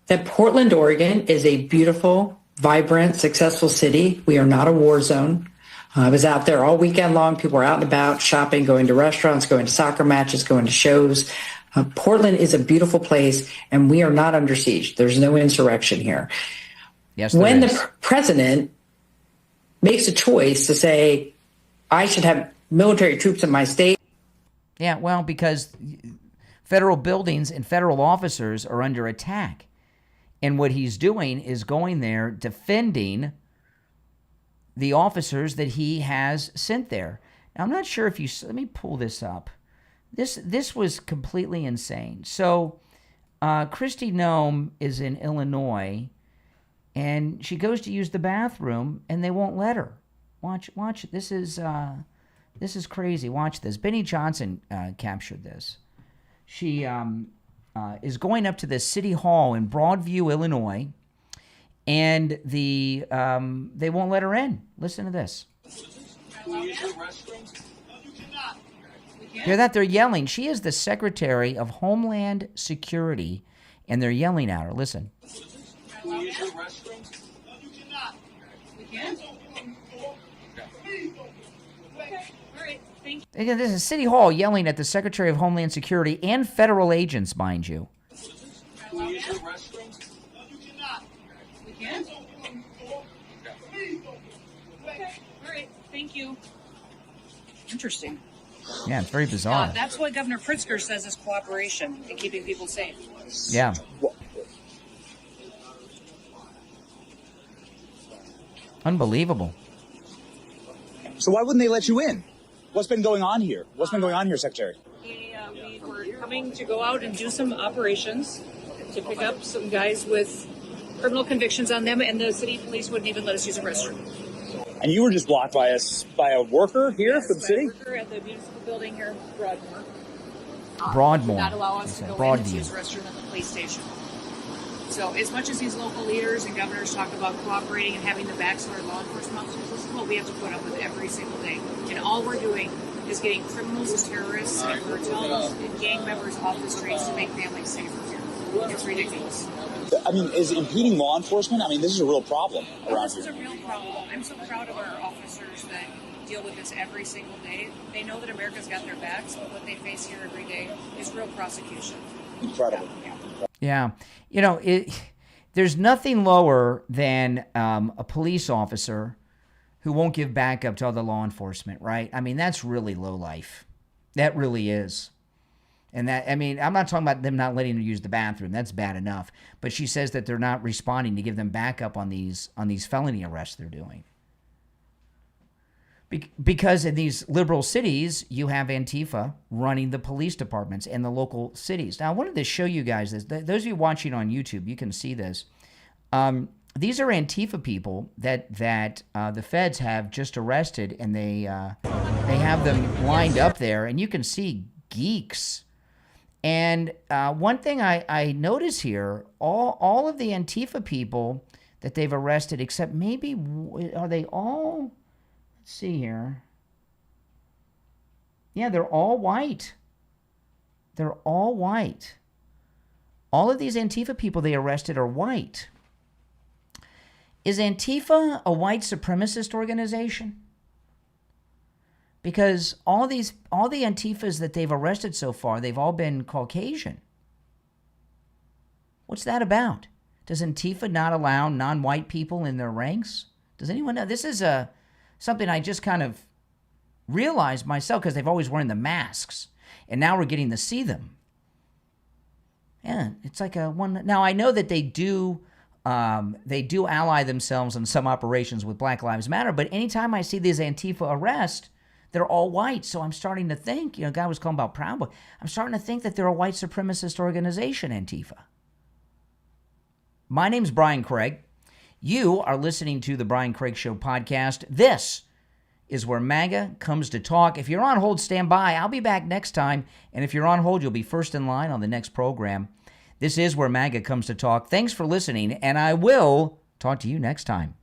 that Portland, Oregon is a beautiful, vibrant, successful city. We are not a war zone. I was out there all weekend long. People were out and about, shopping, going to restaurants, going to soccer matches, going to shows. Portland is a beautiful place, and we are not under siege. There's no insurrection here. Yes, when the president makes a choice to say, I should have military troops in my state. Yeah, well, because federal buildings and federal officers are under attack. And what he's doing is going there defending the officers that he has sent there. Now, I'm not sure if you, let me pull this up. This was completely insane. So Kristi Noem is in Illinois, and she goes to use the bathroom, and they won't let her. Watch. This is crazy. Watch this. Benny Johnson captured this. She is going up to the city hall in Broadview, Illinois, and they won't let her in. Listen to this. Hear that? They're yelling. She is the Secretary of Homeland Security, and they're yelling at her. Listen. Again, this is City Hall yelling at the Secretary of Homeland Security and federal agents, mind you. Thank you. Interesting. Yeah, it's very bizarre. That's what Governor Pritzker says is cooperation and keeping people safe. Yeah. Unbelievable. So why wouldn't they let you in? What's been going on here? What's been going on here, Secretary? We were coming to go out and do some operations to pick up some guys with criminal convictions on them, and the city police wouldn't even let us use a restroom. And you were just blocked by a worker here from the city? A worker at the municipal building here in Broadmoor. Broadmoor. Not allow us to go in and use a restroom at the police station. So as much as these local leaders and governors talk about cooperating and having the backs of our law enforcement officers, this is what we have to put up with every single day. And all we're doing is getting criminals, terrorists, and cartels and gang members off the streets to make families safer here. It's ridiculous. I mean, is impeding law enforcement? I mean, this is a real problem around This is a real problem. I'm so proud of our officers that deal with this every single day. They know that America's got their backs, but what they face here every day is real prosecution. Incredible. Yeah. You know, there's nothing lower than a police officer who won't give backup to other law enforcement, right? I mean, that's really low life. That really is. And that, I mean, I'm not talking about them not letting her use the bathroom. That's bad enough. But she says that they're not responding to give them backup on these felony arrests they're doing. Because in these liberal cities, you have Antifa running the police departments in the local cities. Now, I wanted to show you guys this. Those of you watching on YouTube, you can see this. These are Antifa people that the feds have just arrested, and they have them lined up there, and you can see geeks. And one thing I notice here, all of the Antifa people that they've arrested, except maybe, are they all... Let's see here. Yeah, they're all white. They're all white. All of these Antifa people they arrested are white. Is Antifa a white supremacist organization? Because all the Antifas that they've arrested so far, they've all been Caucasian. What's that about? Does Antifa not allow non-white people in their ranks? Does anyone know? This is something I just kind of realized myself because they've always worn the masks, and now we're getting to see them. Yeah, it's like a one. Now I know that they do ally themselves in some operations with Black Lives Matter, but anytime I see these Antifa arrests, they're all white. So I'm starting to think, a guy was calling about Proud Boy. I'm starting to think that they're a white supremacist organization, Antifa. My name's Brian Craig. You are listening to the Brian Craig Show podcast. This is where MAGA comes to talk. If you're on hold, stand by. I'll be back next time. And if you're on hold, you'll be first in line on the next program. This is where MAGA comes to talk. Thanks for listening, and I will talk to you next time.